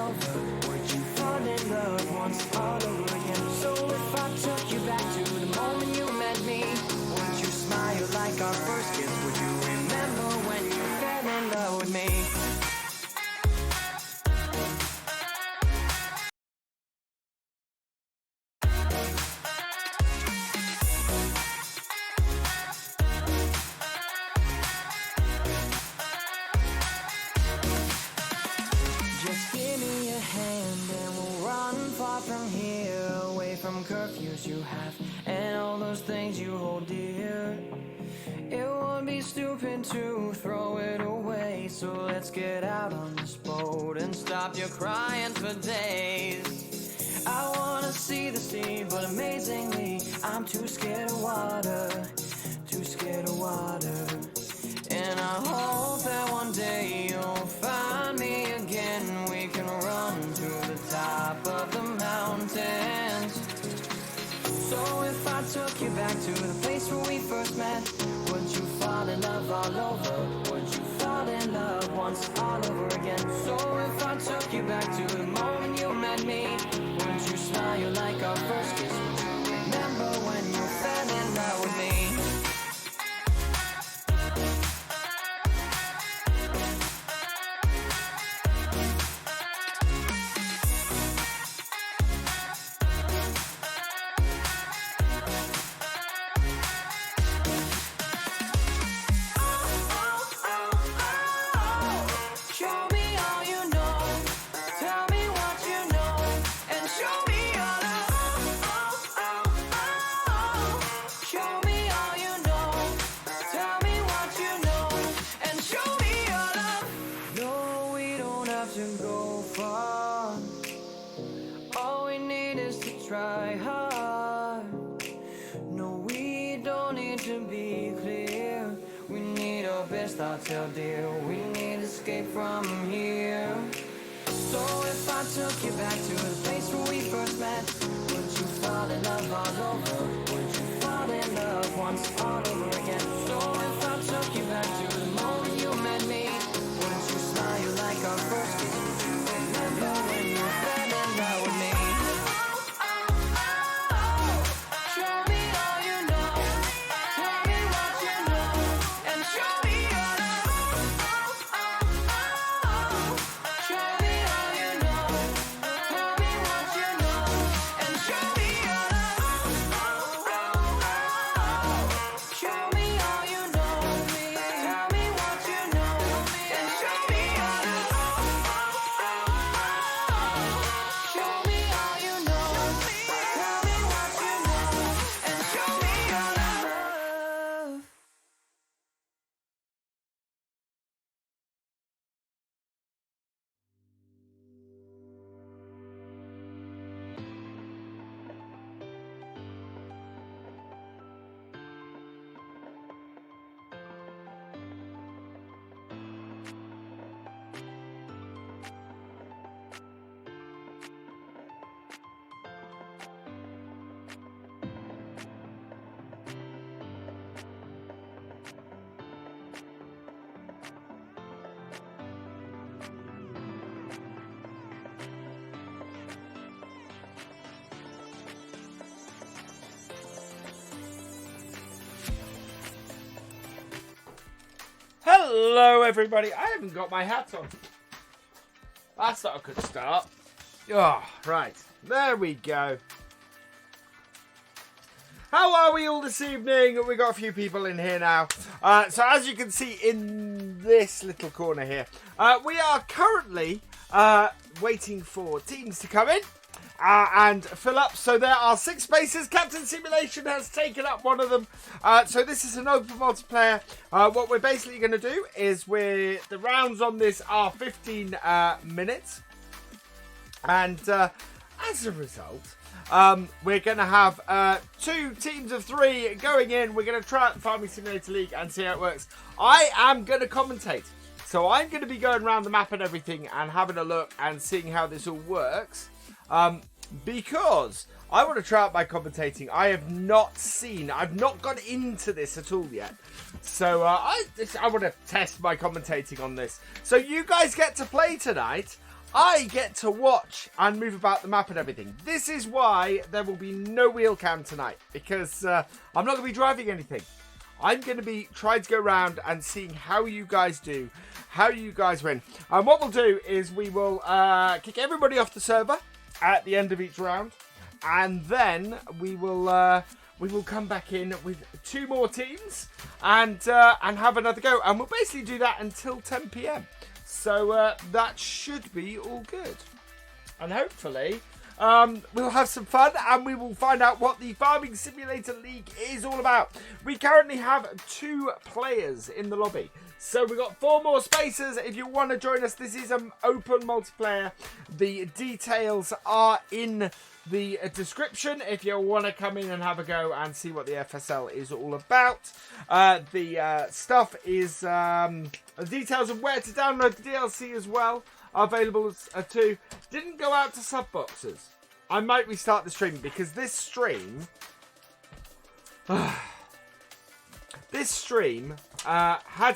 over? Would you fall in love once all over again? So if I took you back to the moment you met me, would you smile like our first kiss? Would you remember when you fell in love with me? Curfews you have and all those things you hold dear. It would be stupid to throw it away, so let's get out on this boat and stop your crying for days. I wanna see the sea, but amazingly I'm too scared of water, too scared of water. And I hope that one day you'll find me again. We can run to the top of the mountains. So if I took you back to the place where we first met, would you fall in love all over? Would you fall in love once all over again? So if I took you back to the moment you met me, would you smile like our first kiss? Would you remember when you fell in love with me? Tell dear, we need escape from here. So if I took you back to the place where we first met, would you fall in love all over? Would you fall in love once all over again? So if I took you back to the moment you met me, would you smile like our first kiss? Would you remember when you fell in love with me? Hello everybody, I haven't got my hat on. That's not a good start. Oh, right, there we go. How are we all this evening? We've got a few people in here now. So as you can see in this little corner here, we are currently waiting for teams to come in and fill up. So there are 6 spaces. Captain Simulation has taken up one of them. So this is an open multiplayer. What we're basically going to do is the rounds on this are 15 minutes. And as a result, we're going to have 2 teams of 3 going in. We're going to try out the Farming Simulator League and see how it works. I am going to commentate. So I'm going to be going around the map and everything and having a look and seeing how this all works. Because I want to try out my commentating. I've not gone into this at all yet. So I want to test my commentating on this. So you guys get to play tonight. I get to watch and move about the map and everything. This is why there will be no wheel cam tonight, because I'm not going to be driving anything. I'm going to be trying to go around and seeing how you guys do, how you guys win. And what we'll do is we will kick everybody off the server at the end of each round, and then we will come back in with 2 more teams and have another go. And we'll basically do that until 10 p.m. So that should be all good. And hopefully we'll have some fun and we will find out what the Farming Simulator League is all about. We currently have 2 players in the lobby. So we've got 4 more spaces. If you want to join us, this is an open multiplayer. The details are in the description if you want to come in and have a go and see what the FSL is all about. The stuff is the details of where to download the DLC as well are available too. Didn't go out to sub boxes. I might restart the stream because this stream had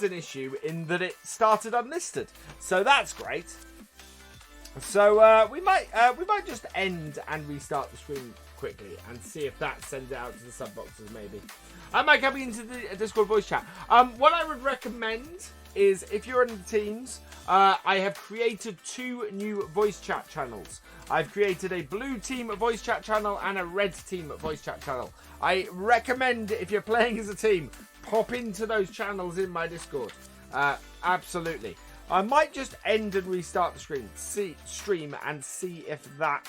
an issue in that it started unlisted, so that's great. So we might just end and restart the stream quickly and see if that sends it out to the sub boxes. Maybe I might come into the Discord voice chat. What I would recommend is if you're in the teams, I have created 2 new voice chat channels. I've created a blue team voice chat channel and a red team voice chat channel. I recommend if you're playing as a team, pop into those channels in my Discord. Absolutely. I might just end and restart the stream and see if that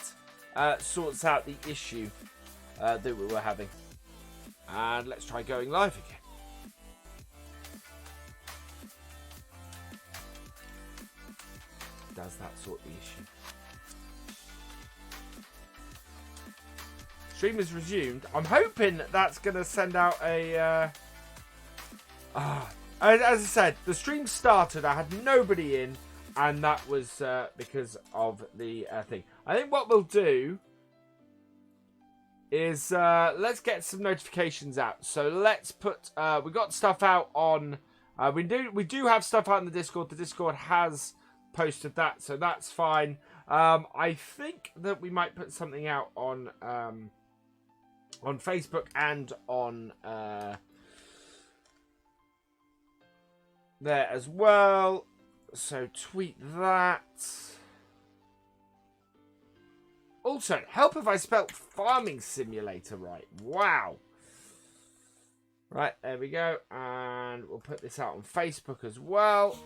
sorts out the issue that we were having. And let's try going live again. Does that sort the issue? Stream is resumed. I'm hoping that's going to send out a... As I said, the stream started, I had nobody in, and that was because of the thing. I think what we'll do is let's get some notifications out. So let's put, we got stuff out on, we do have stuff out in the Discord. The Discord has posted that, so that's fine. I think that we might put something out on Facebook and on there as well, so tweet that. Also, help if I spelt Farming Simulator right. Wow. Right, there we go, and we'll put this out on Facebook as well.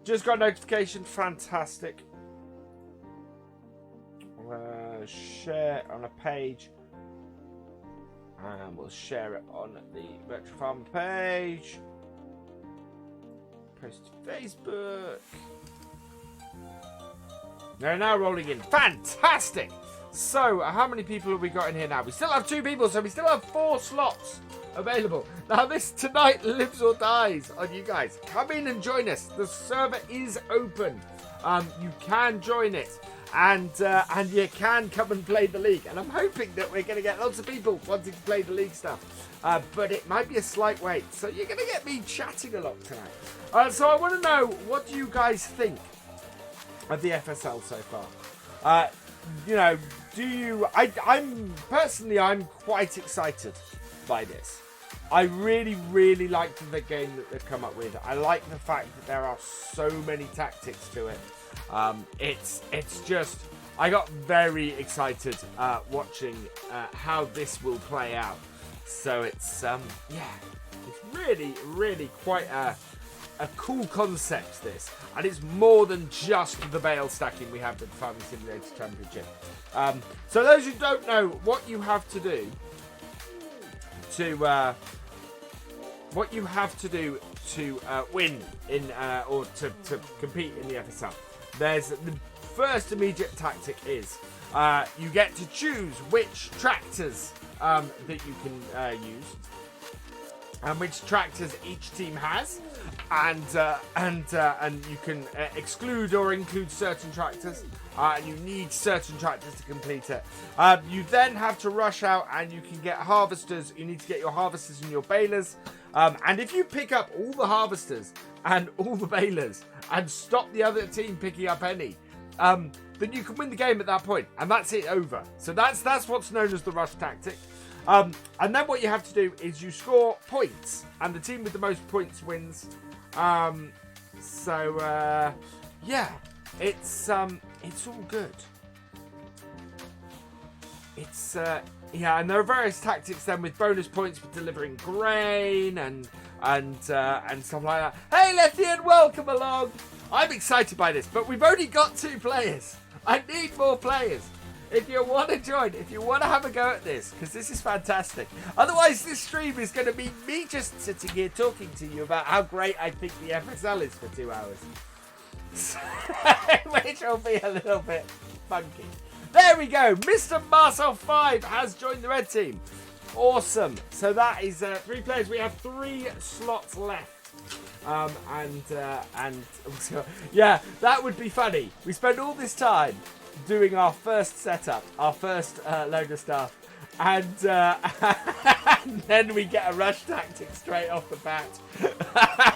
Just got a notification, fantastic. Share on a page. And we'll share it on the Virtual Farmer page. Post to Facebook. They're now rolling in. Fantastic! So, how many people have we got in here now? We still have 2 people, so we still have 4 slots available. Now, this tonight lives or dies on you guys. Come in and join us. The server is open. You can join it. And you can come and play the league. And I'm hoping that we're going to get lots of people wanting to play the league stuff. But it might be a slight wait. So you're going to get me chatting a lot tonight. So I want to know, what do you guys think of the FSL so far? You know, do you... I'm quite excited by this. I really, really liked the game that they've come up with. I like the fact that there are so many tactics to it. It's just, I got very excited watching how this will play out. So it's yeah, it's really, really quite a cool concept, this, and it's more than just the bale stacking we have with the Farming Simulator Championship. So those who don't know what you have to do to win in or to compete in the FSL. There's the first immediate tactic is you get to choose which tractors that you can use and which tractors each team has, and you can exclude or include certain tractors. And you need certain tractors to complete it. You then have to rush out and you can get harvesters. You need to get your harvesters and your balers. And if you pick up all the harvesters, and all the balers and stop the other team picking up any, then you can win the game at that point, and that's it over. So that's what's known as the rush tactic. And then what you have to do is you score points, and the team with the most points wins. Yeah, it's all good. It's yeah, and there are various tactics then with bonus points for delivering grain and stuff like that. Hey, Lethian, welcome along. I'm excited by this, but we've only got 2 players. I need more players. If you want to join, if you want to have a go at this, because this is fantastic. Otherwise, this stream is going to be me just sitting here talking to you about how great I think the FSL is for 2 hours. Which will be a little bit funky. There we go. Mr. Marcel 5 has joined the red team. Awesome. So that is 3 players. We have 3 slots left. Yeah, that would be funny. We spend all this time doing our first setup, our first load of stuff, and then we get a rush tactic straight off the bat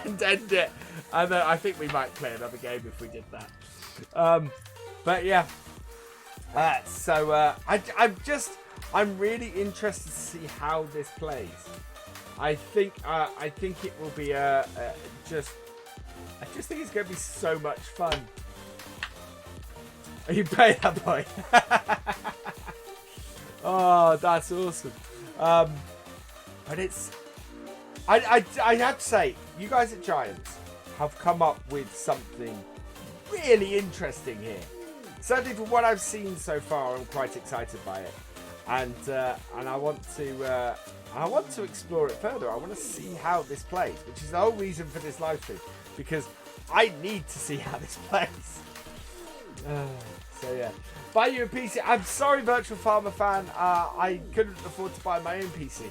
and end it. And I think we might play another game if we did that. But yeah, I'm really interested to see how this plays. I think it will be I just think it's going to be so much fun. You pay that boy. Oh, that's awesome. But it's I have to say, you guys at Giants have come up with something really interesting here. Certainly from what I've seen so far, I'm quite excited by it, and I want to explore it further. I want to see how this plays, which is the whole reason for this live stream, because I need to see how this plays. So yeah, buy you a PC. I'm sorry, Virtual Farmer fan. I couldn't afford to buy my own PC.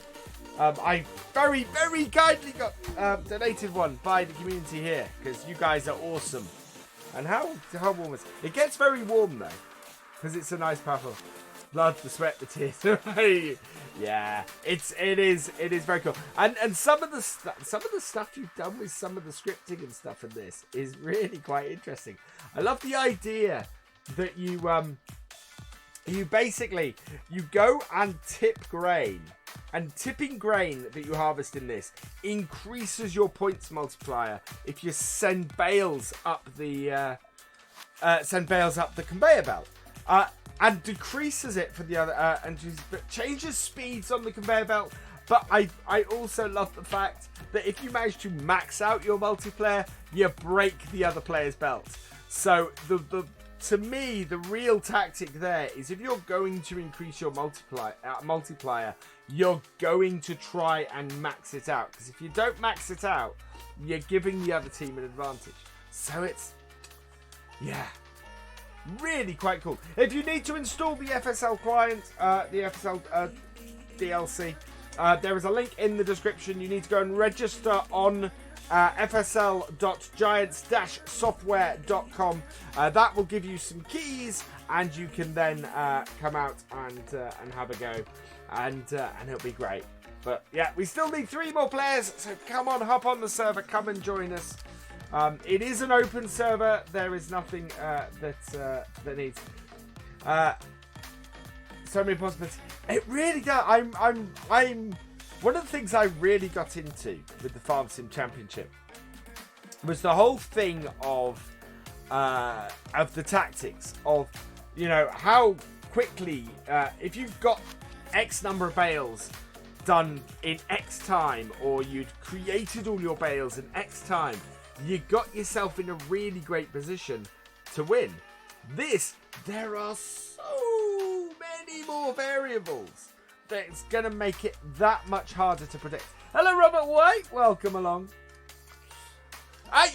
I very, very kindly got donated one by the community here, because you guys are awesome. And how warm is it? It gets very warm though, because it's a nice powerful blood, the sweat, the tears. Yeah, it is very cool. And some of the stuff you've done with some of the scripting and stuff in this is really quite interesting. I love the idea that you basically go and tip grain, and tipping grain that you harvest in this increases your points multiplier if you send bales up the conveyor belt, and decreases it for the other, and changes speeds on the conveyor belt. But I also love the fact that if you manage to max out your multiplayer, you break the other player's belt. So to me, the real tactic there is, if you're going to increase your multiplier, you're going to try and max it out. Because if you don't max it out, you're giving the other team an advantage. So it's, yeah, really quite cool. If you need to install the FSL client, the FSL DLC, there is a link in the description. You need to go and register on fsl.giants-software.com. That will give you some keys, and you can then come out and have a go, and it'll be great. But yeah, we still need 3 more players, so come on, hop on the server, come and join us. It is an open server. There is nothing that needs so many possibilities. It really does. I'm one of the things I really got into with the Farm Sim Championship was the whole thing of the tactics of, you know, how quickly, if you've got X number of bales done in X time, or you'd created all your bales in X time, you got yourself in a really great position to win. There are so many more variables that it's going to make it that much harder to predict. Hello, Robert White. Welcome along.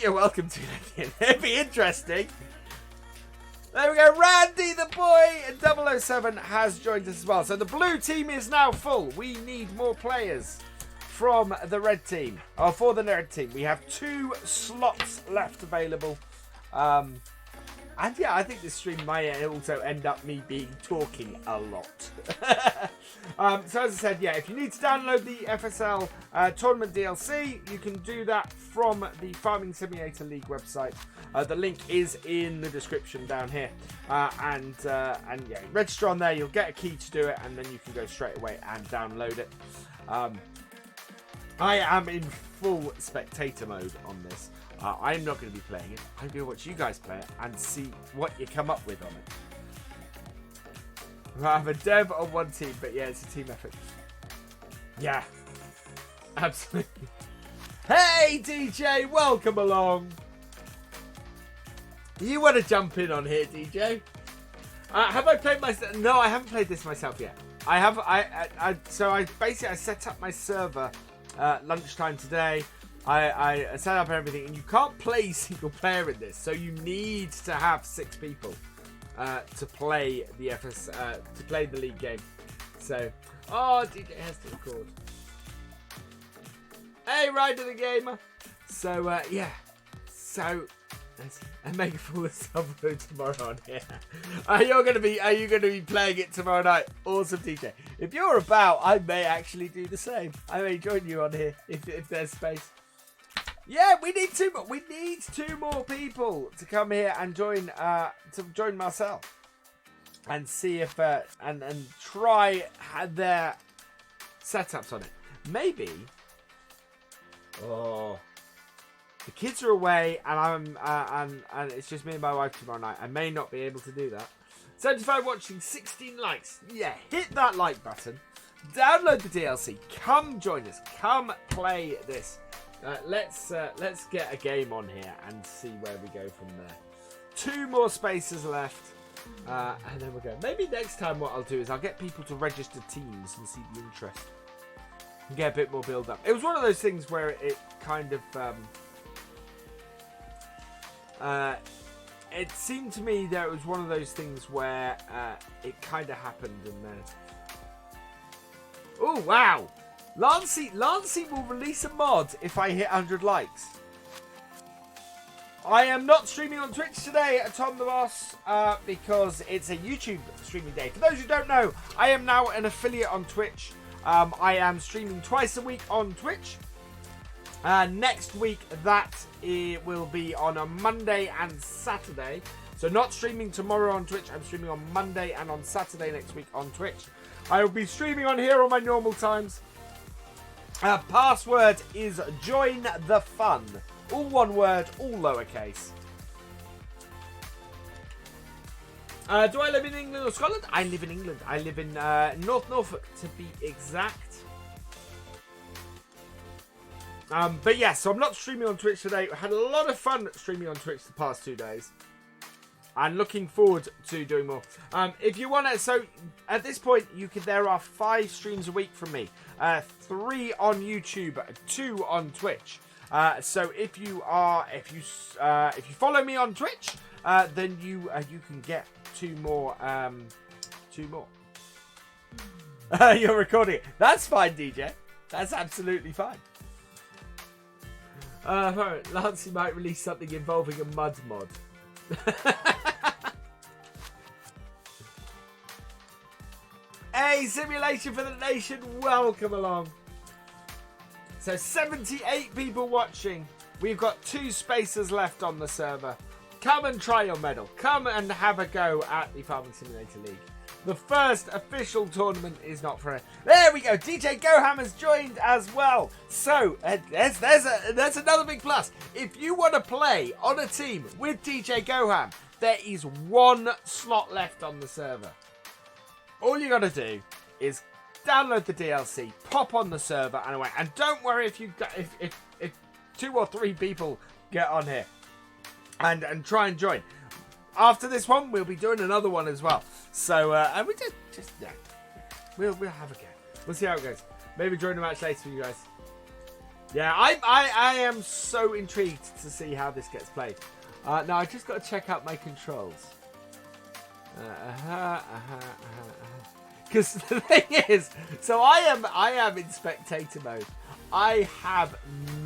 You're welcome to it. It'd be interesting. There we go. Randy the boy and 007 has joined us as well. So the blue team is now full. We need more players from the red team. For the red team, we have 2 slots left available. And yeah, I think this stream might also end up me talking a lot. So as I said, yeah, if you need to download the FSL tournament DLC, you can do that from the Farming Simulator League website. The link is in the description down here. And yeah, register on there, you'll get a key to do it, and then you can go straight away and download it. I am in full spectator mode on this. I'm not going to be playing it. I'm going to watch you guys play it and see what you come up with on it. I'm a dev on one team, but yeah, it's a team effort. Yeah, absolutely. Hey, DJ, welcome along. You want to jump in on here, DJ? Have I played myself? No, I haven't played this myself yet. I have. So I set up my server lunchtime today. I set up everything, and you can't play single player in this, so you need to have 6 people to play the to play the league game. So, DJ has to record. Hey, Ryder the Gamer. So yeah, so there's a mega full of Subroad tomorrow on here. Are you gonna be playing it tomorrow night? Awesome, DJ. If you're about, I may actually do the same. I may join you on here if there's space. Yeah, we need 2 more. We need 2 more people to come here and join Marcel and see if and try their setups on it. Maybe. Oh, the kids are away, and and it's just me and my wife tomorrow night. I may not be able to do that. 75 watching, 16 likes. Yeah, hit that like button. Download the DLC. Come join us. Come play this. Let's get a game on here and see where we go from there. 2 more spaces left, and then we'll go. Maybe next time what I'll do is I'll get people to register teams and see the interest and get a bit more build up. It was one of those things where it kind of it seemed to me that it was one of those things where it kind of happened and then. Oh wow! Lancey will release a mod if I hit 100 likes. I am not streaming on Twitch today at Tom the Boss because it's a YouTube streaming day. For those who don't know, I am now an affiliate on Twitch. I am streaming twice a week on Twitch. Next week, it will be on a Monday and Saturday. So not streaming tomorrow on Twitch. I'm streaming on Monday and on Saturday next week on Twitch. I will be streaming on here on my normal times. Password is jointhefun. All one word, all lowercase. Do I live in England or Scotland? I live in England. I live in North Norfolk, to be exact. But yeah, so I'm not streaming on Twitch today. I had a lot of fun streaming on Twitch the past 2 days. I'm looking forward to doing more. If you want to, so at this point, there are 5 streams a week from me. 3 on YouTube, 2 on Twitch. So if you follow me on Twitch, then you can get 2 more. 2 more. You're recording it. That's fine, DJ. That's absolutely fine. Lancey might release something involving a mud mod. Hey, Simulation for the Nation, welcome along. So 78 people watching. We've got 2 spaces left on the server. Come and try your medal. Come and have a go at the Farming Simulator League. The first official tournament is not for it. There we go. DJ Goham has joined as well. So there's another big plus. If you want to play on a team with DJ Goham, there is 1 slot left on the server. All you got to do is download the DLC, pop on the server, and away. And don't worry if 2 or 3 people get on here and try and join. After this one, we'll be doing another one as well. So, and we just yeah, we'll have a go. We'll see how it goes. Maybe join the match later for you guys. Yeah, I am so intrigued to see how this gets played. Now I just got to check out my controls. Because the thing is, so I am in spectator mode. I have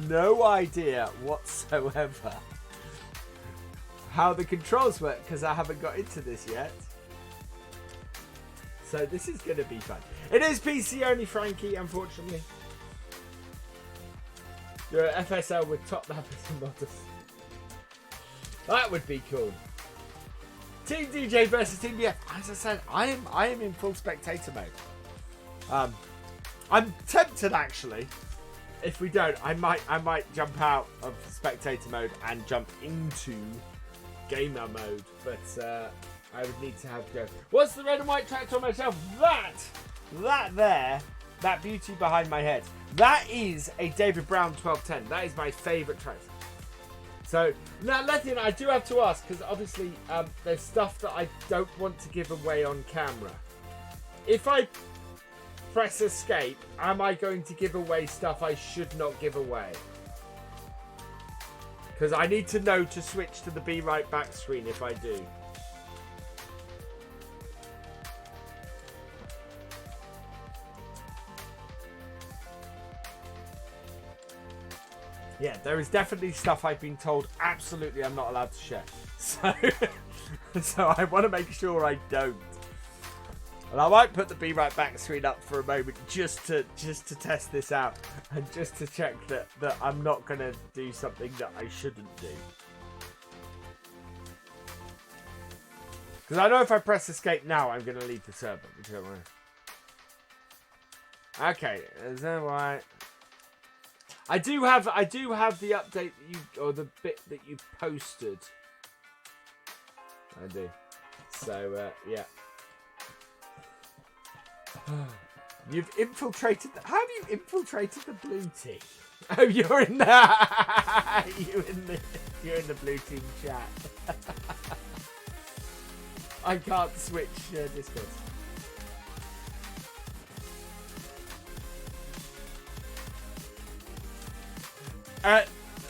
no idea whatsoever how the controls work because I haven't got into this yet. So this is going to be fun. It is PC only, Frankie, unfortunately. You're at FSL with top lappers and modders. That would be cool. Team DJ versus Team BF. As I said, I am in full spectator mode. I'm tempted actually. If we don't, I might jump out of spectator mode and jump into gamer mode. But I would need to have to go. What's the red and white tractor on myself? That beauty behind my head. That is a David Brown 1210. That is my favourite tractor. So, now, Lethian, I do have to ask, because obviously there's stuff that I don't want to give away on camera. If I press escape, am I going to give away stuff I should not give away? Because I need to know to switch to the Be Right Back screen if I do. Yeah, there is definitely stuff I've been told absolutely I'm not allowed to share. So I want to make sure I don't. And I might put the Be Right Back screen up for a moment just to test this out and just to check that I'm not going to do something that I shouldn't do. Because I know if I press escape now, I'm going to leave the server. Which I don't want to. Okay, is that right? I do have the update that or the bit that you posted. I do. So yeah. You've infiltrated. How have you infiltrated the blue team? Oh, you're in the you're in the blue team chat. I can't switch Discord.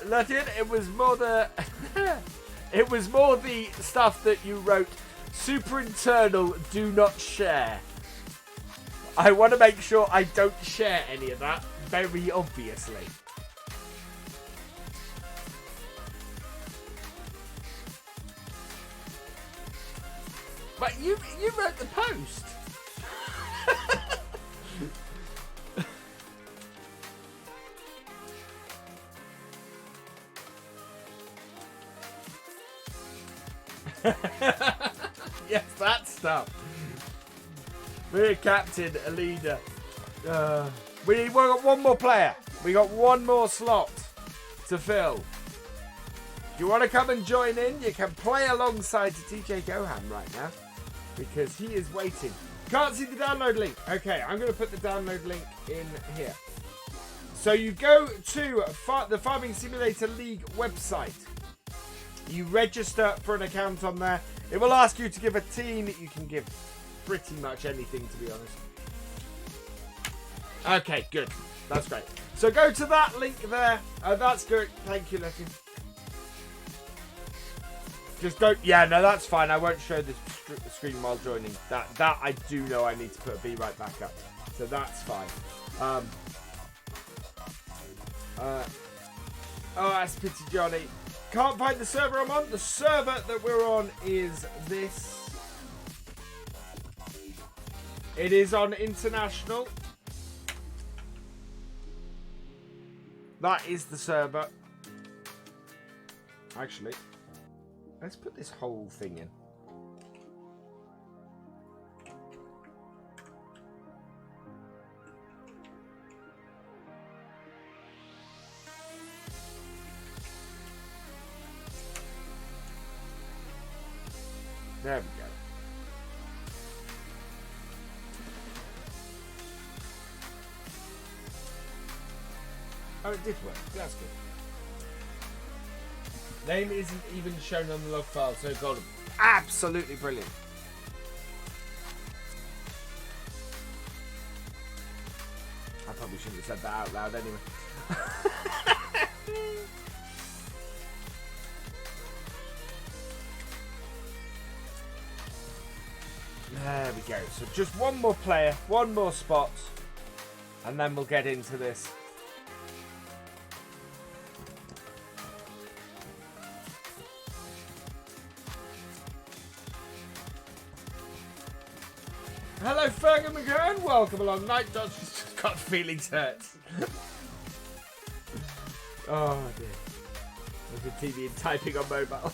Latin, it was more the it was more the stuff that you wrote. Super internal, do not share. I want to make sure I don't share any of that, very obviously. But you wrote the post. Yes, that stuff. We're a captain, a leader. We got one more player. We got one more slot to fill. If you want to come and join in, you can play alongside DJ Johan right now because he is waiting. Can't see the download link. Okay, I'm going to put the download link in here. So you go to the Farming Simulator League website. You register for an account on there. It will ask you to give a team. You can give pretty much anything, to be honest. Okay, good. That's great. So go to that link there. That's good. Thank you, Letty. Just don't... Yeah, no, that's fine. I won't show the screen while joining. That I do know I need to put a Be Right Back up. So that's fine. Oh, that's pity, Johnny. Can't find the server I'm on. The server that we're on is this. It is on international. That is the server. Actually, let's put this whole thing in. There we go. Oh, it did work. That's good. Name isn't even shown on the log file, so golden. Absolutely brilliant. I probably shouldn't have said that out loud anyway. There we go. So just one more player, one more spot, and then we'll get into this. Hello, Fergus McGurn. Welcome along. Night Dodge just got feelings hurt. Oh, dear. Look at TV and typing on mobile.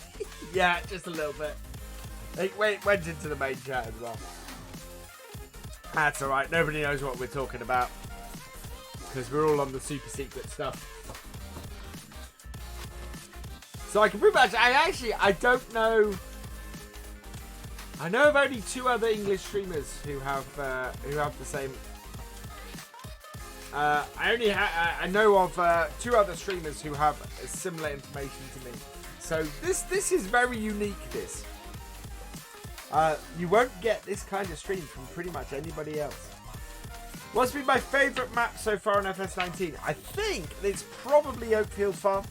Yeah, just a little bit. It went into the main chat as well. That's alright. Nobody knows what we're talking about. Because we're all on the super secret stuff. So I can pretty much... I don't know... I know of only 2 other English streamers who have the same... I know of 2 other streamers who have similar information to me. So this is very unique, this. You won't get this kind of stream from pretty much anybody else. What's been my favourite map so far on FS19? I think it's probably Oakfield Farm.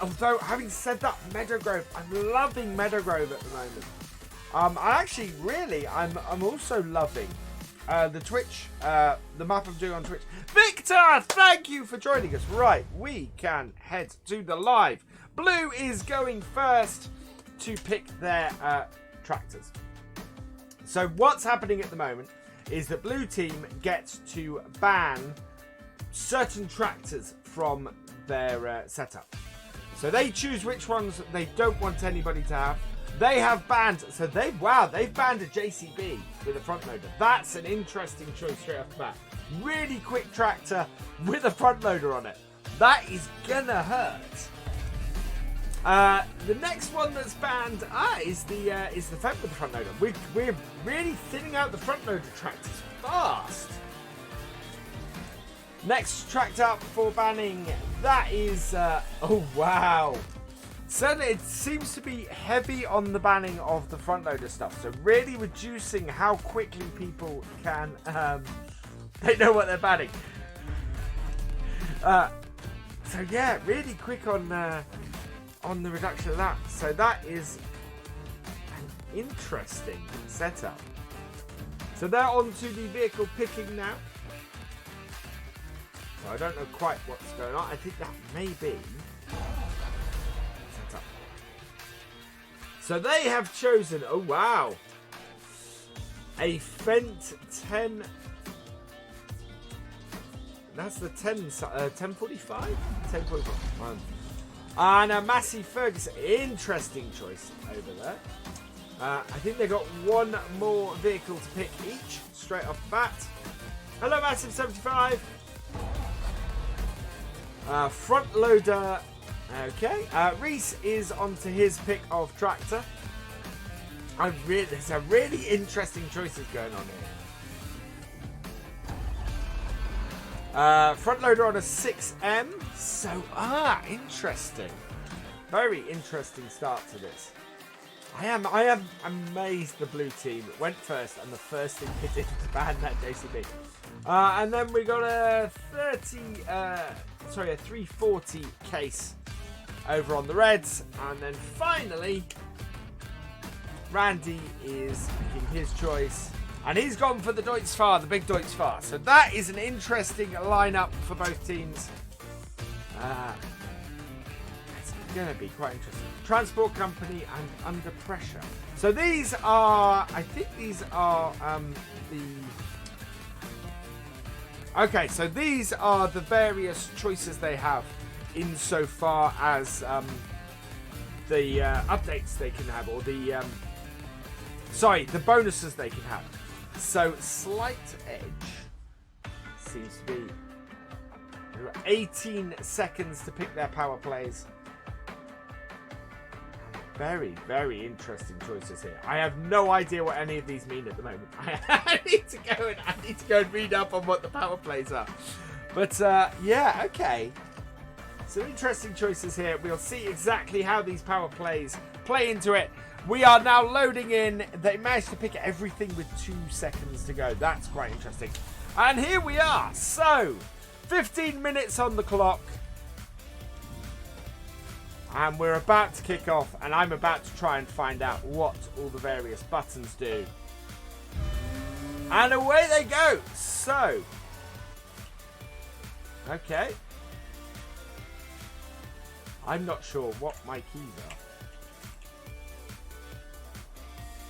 Although, having said that, Meadowgrove, I'm loving Meadowgrove at the moment. I'm also loving the Twitch, the map I'm doing on Twitch. Victor, thank you for joining us. Right, we can head to the live. Blue is going first to pick their tractors. So what's happening at the moment is that blue team gets to ban certain tractors from their setup. So they choose which ones they don't want anybody to have. They have banned, so they've banned a JCB with a front loader. That's an interesting choice straight off the bat. Really quick tractor with a front loader on it. That is gonna hurt. The next one that's banned is the Fed with the front loader. We're really thinning out the front loader tractors fast. Next tractor up for banning, that is oh wow. Certainly, it seems to be heavy on the banning of the front loader stuff. So really reducing how quickly people can they know what they're banning. So yeah, really quick on the reduction of that. So that is an interesting setup. So they're on to the vehicle picking now. So I don't know quite what's going on. I think that may be setup. So they have chosen, oh wow, a Fendt 10. That's the 1045? 1045. And a Massey Ferguson. Interesting choice over there. I think they got one more vehicle to pick each, straight off the bat. Hello, Massive 75. Front loader. Okay. Reese is onto his pick of tractor. There's a really interesting choices going on here. Front loader on a 6M. So, interesting. Very interesting start to this. I am amazed the blue team went first and the first thing they did to ban that JCB. And then we got a 340 case over on the reds. And then finally, Randy is picking his choice. And he's gone for the Deutz-Fahr, the big Deutz-Fahr. So that is an interesting lineup for both teams. It's going to be quite interesting. Transport company and under pressure. So these are, I think these are Okay, so these are the various choices they have insofar as the updates they can have, or the bonuses they can have. So Slight Edge seems to be 18 seconds to pick their power plays. Very, very interesting choices here. I have no idea what any of these mean at the moment. I need to go and read up on what the power plays are. But yeah, okay. Some interesting choices here. We'll see exactly how these power plays play into it. We are now loading in. They managed to pick everything with 2 seconds to go. That's quite interesting. And here we are. So, 15 minutes on the clock. And we're about to kick off. And I'm about to try and find out what all the various buttons do. And away they go. So, okay. I'm not sure what my keys are.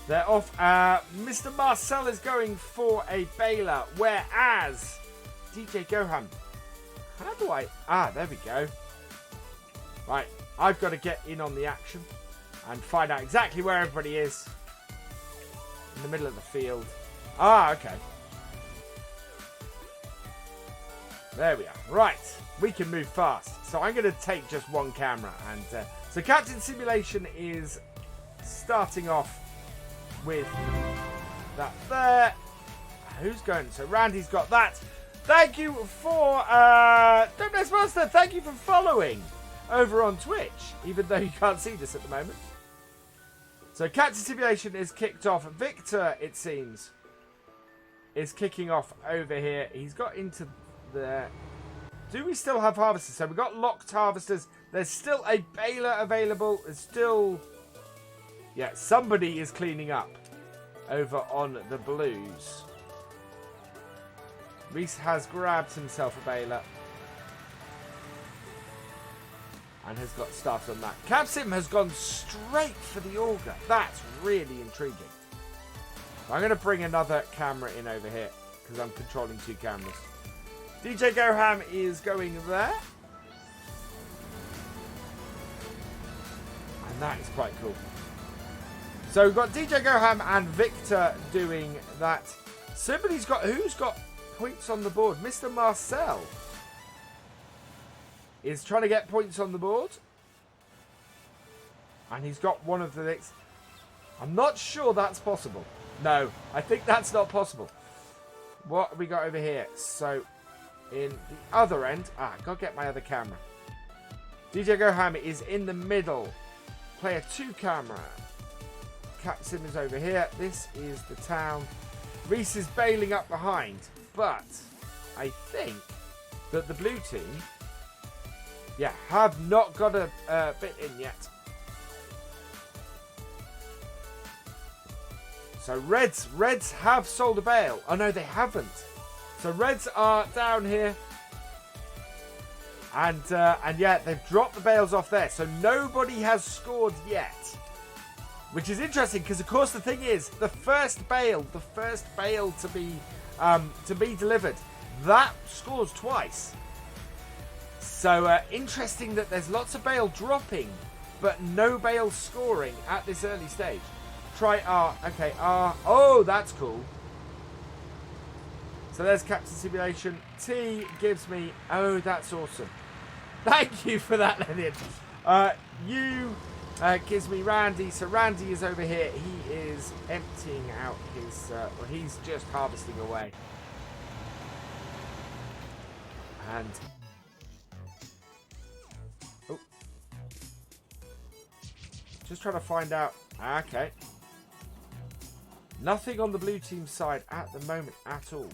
They're off. Mr. Marcel is going for a Baylor, whereas DJ Gohan. How do I... there we go. Right, I've got to get in on the action and find out exactly where everybody is. In the middle of the field. Okay. There we are. Right, we can move fast. So I'm going to take just one camera. And so Captain Simulation is starting off with that there. Who's going? So Randy's got that. Thank you for Don't Mess Master. Thank you for following over on Twitch, even though you can't see this at the moment. So Captain Simulation is kicked off. Victor, it seems, is kicking off over here. He's got into there. Do we still have harvesters? So we've got locked harvesters. There's still a baler available. There's still... Yeah, somebody is cleaning up over on the blues. Reese has grabbed himself a baler and has got started on that. Capsim has gone straight for the auger. That's really intriguing. I'm going to bring another camera in over here because I'm controlling two cameras. DJ Goham is going there. And that is quite cool. So we've got DJ Goham and Victor doing that. Somebody's got... Who's got points on the board? Mr. Marcel is trying to get points on the board. And he's got one of the next... I'm not sure that's possible. No, I think that's not possible. What have we got over here? So, in the other end... gotta get my other camera. DJ Goham is in the middle. Player 2 camera. Capsim is over here. This is the town. Reese is bailing up behind. But I think that the blue team, have not got a bit in yet. So Reds have sold a bale. Oh no, they haven't. So Reds are down here. And yeah, they've dropped the bales off there. So nobody has scored yet. Which is interesting because, of course, the thing is, the first bale to be delivered, that scores twice. So interesting that there's lots of bale dropping, but no bale scoring at this early stage. Try R. Okay, R. Oh, that's cool. So there's Captain Simulation. T gives me... Oh, that's awesome. Thank you for that, Leonard. U gives me Randy. So Randy is over here. He is emptying out his... well, he's just harvesting away. And... Oh. Just trying to find out... Okay. Nothing on the blue team side at the moment at all.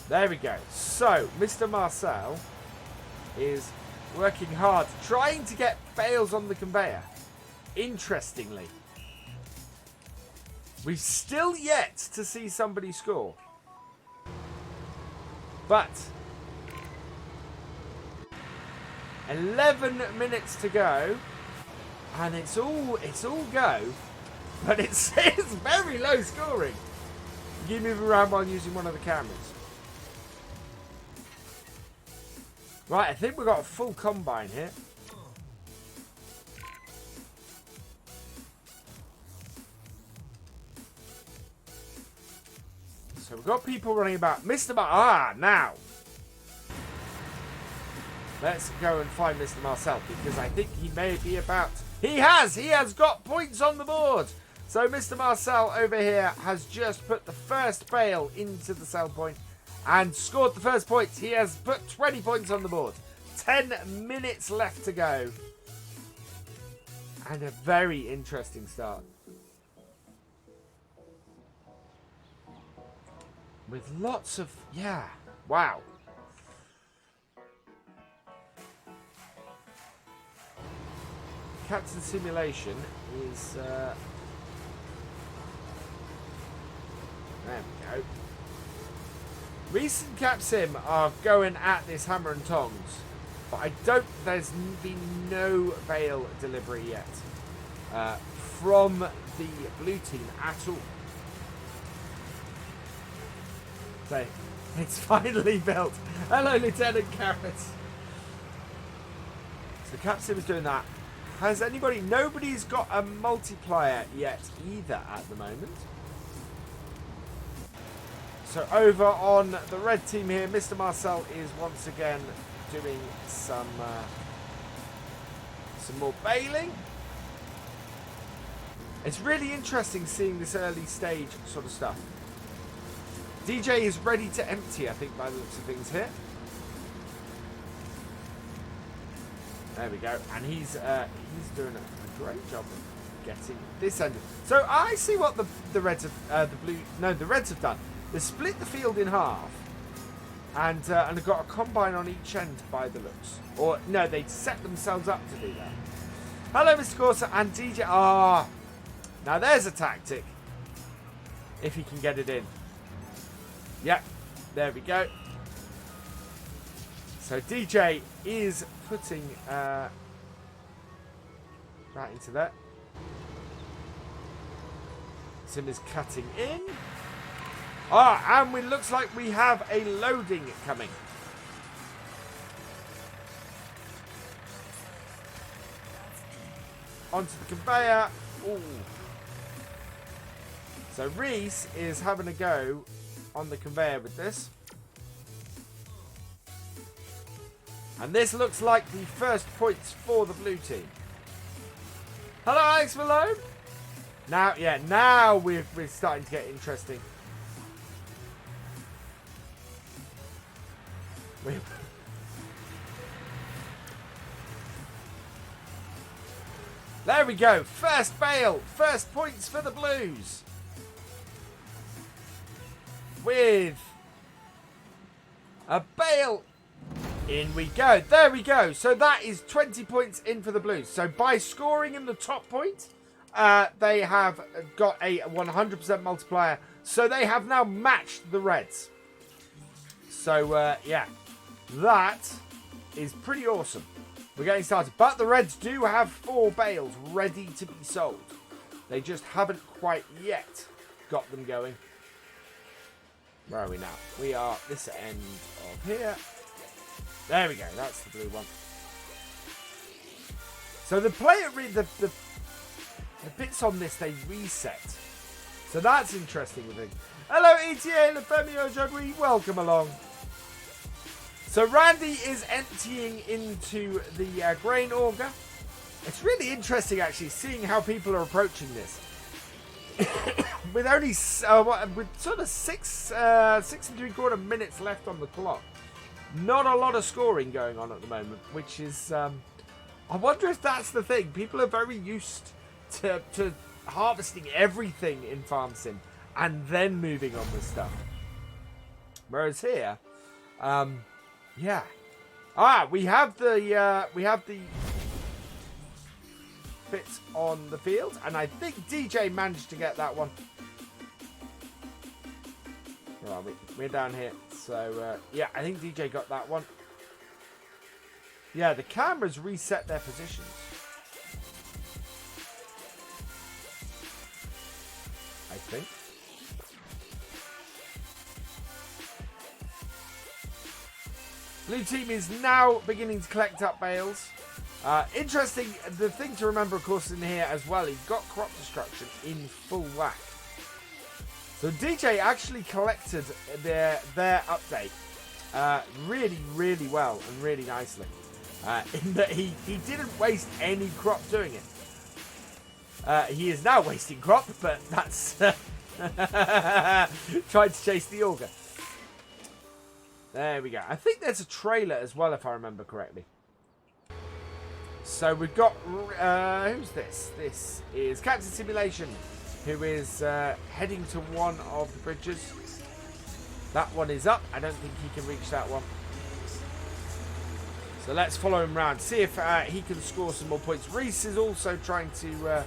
There we go. So, Mr. Marcel is working hard, trying to get bales on the conveyor. Interestingly, we've still yet to see somebody score. But 11 minutes to go, and it's all go. But it's very low scoring. You move around while using one of the cameras. Right, I think we've got a full combine here. So we've got people running about. Mr. Now. Let's go and find Mr. Marcel because I think he may be about... He has got points on the board. So Mr. Marcel over here has just put the first bale into the sell point and scored the first point. He has put 20 points on the board. 10 minutes left to go. And a very interesting start. With lots of... Yeah. Wow. Captain Simulation is... There we go. Reese and Capsim are going at this hammer and tongs. But there's been no bale delivery yet. from the blue team at all. So, it's finally built. Hello, Lieutenant Carrots. So Capsim is doing that. Has anybody... Nobody's got a multiplier yet either at the moment. So over on the red team here, Mr. Marcel is once again doing some more bailing. It's really interesting seeing this early stage sort of stuff. DJ is ready to empty, I think, by the looks of things here. There we go, and he's doing a great job of getting this ended. So I see what the reds have, the reds have done. They split the field in half, and have got a combine on each end by the looks. Or no, they set themselves up to do that. Hello, Mr. Corsa and DJ. Now there's a tactic. If he can get it in. Yep, there we go. So DJ is putting right into that. Sim is cutting in. And it looks like we have a loading coming. Onto the conveyor. Ooh. So Reese is having a go on the conveyor with this. And this looks like the first points for the blue team. Hello, Alex Malone. Now we're starting to get interesting. There we go. First bail. First points for the Blues. With a bail. In we go. There we go. So that is 20 points in for the Blues. So by scoring in the top point, they have got a 100% multiplier. So they have now matched the Reds. So, yeah. That is pretty awesome. We're getting started. But the Reds do have 4 bales ready to be sold. They just haven't quite yet got them going. Where are we now? We are this end of here. There we go. That's the blue one. So the player, the bits on this, they reset. So that's interesting. Hello, ETA Lefemio Jogui. Welcome along. So Randy is emptying into the grain auger. It's really interesting, actually, seeing how people are approaching this. With only with sort of 6 and 3/4 minutes left on the clock. Not a lot of scoring going on at the moment, which is... I wonder if that's the thing. People are very used to harvesting everything in Farm Sim and then moving on with stuff. Whereas here... yeah. We have the bits on the field, and I think DJ managed to get that one. Where are we? We're down here. So yeah, I think DJ got that one. Yeah, the cameras reset their positions. I think. Blue team is now beginning to collect up bales. Interesting, the thing to remember, of course, in here as well, he's got crop destruction in full whack. So DJ actually collected their update really, really well and really nicely. In that he didn't waste any crop doing it. He is now wasting crop, but that's tried to chase the auger. There we go. I think there's a trailer as well, if I remember correctly. So we've got... who's this? This is Captain Simulation, who is heading to one of the bridges. That one is up. I don't think he can reach that one. So let's follow him around. See if he can score some more points. Reese is also trying to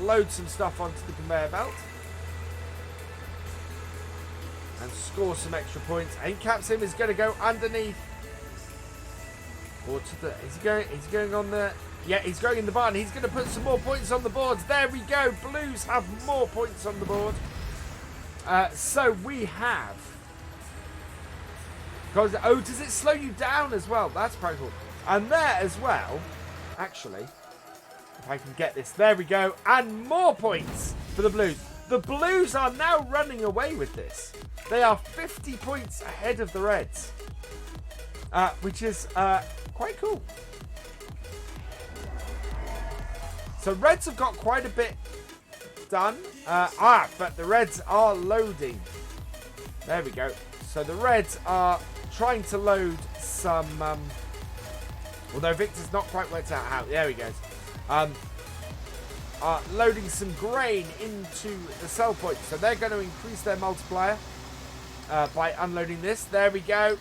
load some stuff onto the conveyor belt. And score some extra points. I think Capsim is going to go underneath. Or to the... Is he going on the... Yeah, he's going in the barn. He's going to put some more points on the boards. There we go. Blues have more points on the board. So we have... Oh, does it slow you down as well? That's pretty cool. And there as well, actually, if I can get this. There we go. And more points for the Blues. The Blues are now running away with this. They are 50 points ahead of the Reds. Which is quite cool. So Reds have got quite a bit done. But the Reds are loading. There we go. So the Reds are trying to load some... although Victor's not quite worked out how. There he goes. Loading some grain into the sell point. So they're going to increase their multiplier by unloading this. There we go.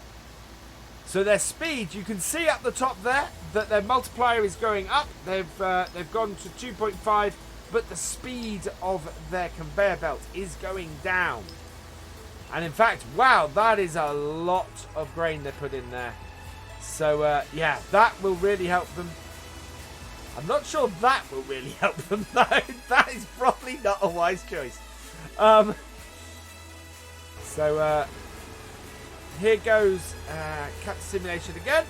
So their speed, you can see up the top there that their multiplier is going up. They've gone to 2.5, but the speed of their conveyor belt is going down. And in fact, wow, that is a lot of grain they put in there. So yeah, that will really help them. I'm not sure that will really help them though. That is probably not a wise choice. Here goes cat simulation again.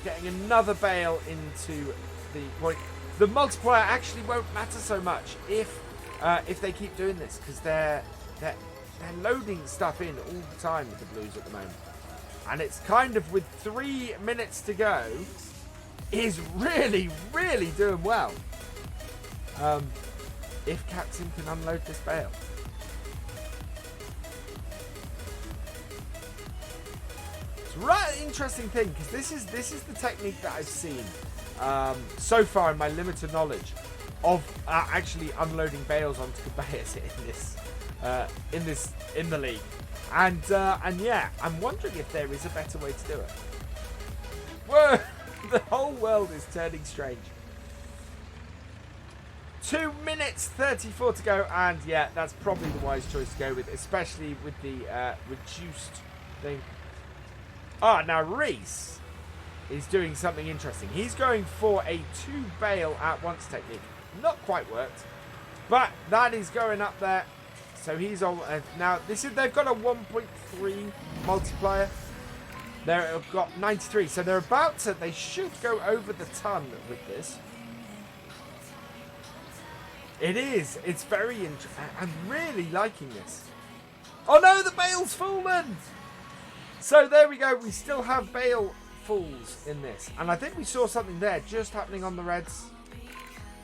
Getting another bale into the point. The multiplier actually won't matter so much if they keep doing this, because they're loading stuff in all the time with the Blues at the moment. And it's kind of, with 3 minutes to go, is really, really doing well. If Captain can unload this bale. It's a right interesting thing, because this is the technique that I've seen so far in my limited knowledge of actually unloading bales onto conveyors in the league. And yeah, I'm wondering if there is a better way to do it. Whoa! The whole world is turning strange. 2 minutes 34 to go, and yeah, that's probably the wise choice to go with, especially with the reduced thing. Now Reese is doing something interesting. He's going for a 2 bale at once technique. Not quite worked, but that is going up there. So he's on now. They've got a 1.3 multiplier. They've got 93, so they're about to. They should go over the ton with this. It is. It's very interesting. I'm really liking this. Oh no, the bale's fallen. So there we go. We still have bale falls in this, and I think we saw something there just happening on the Reds.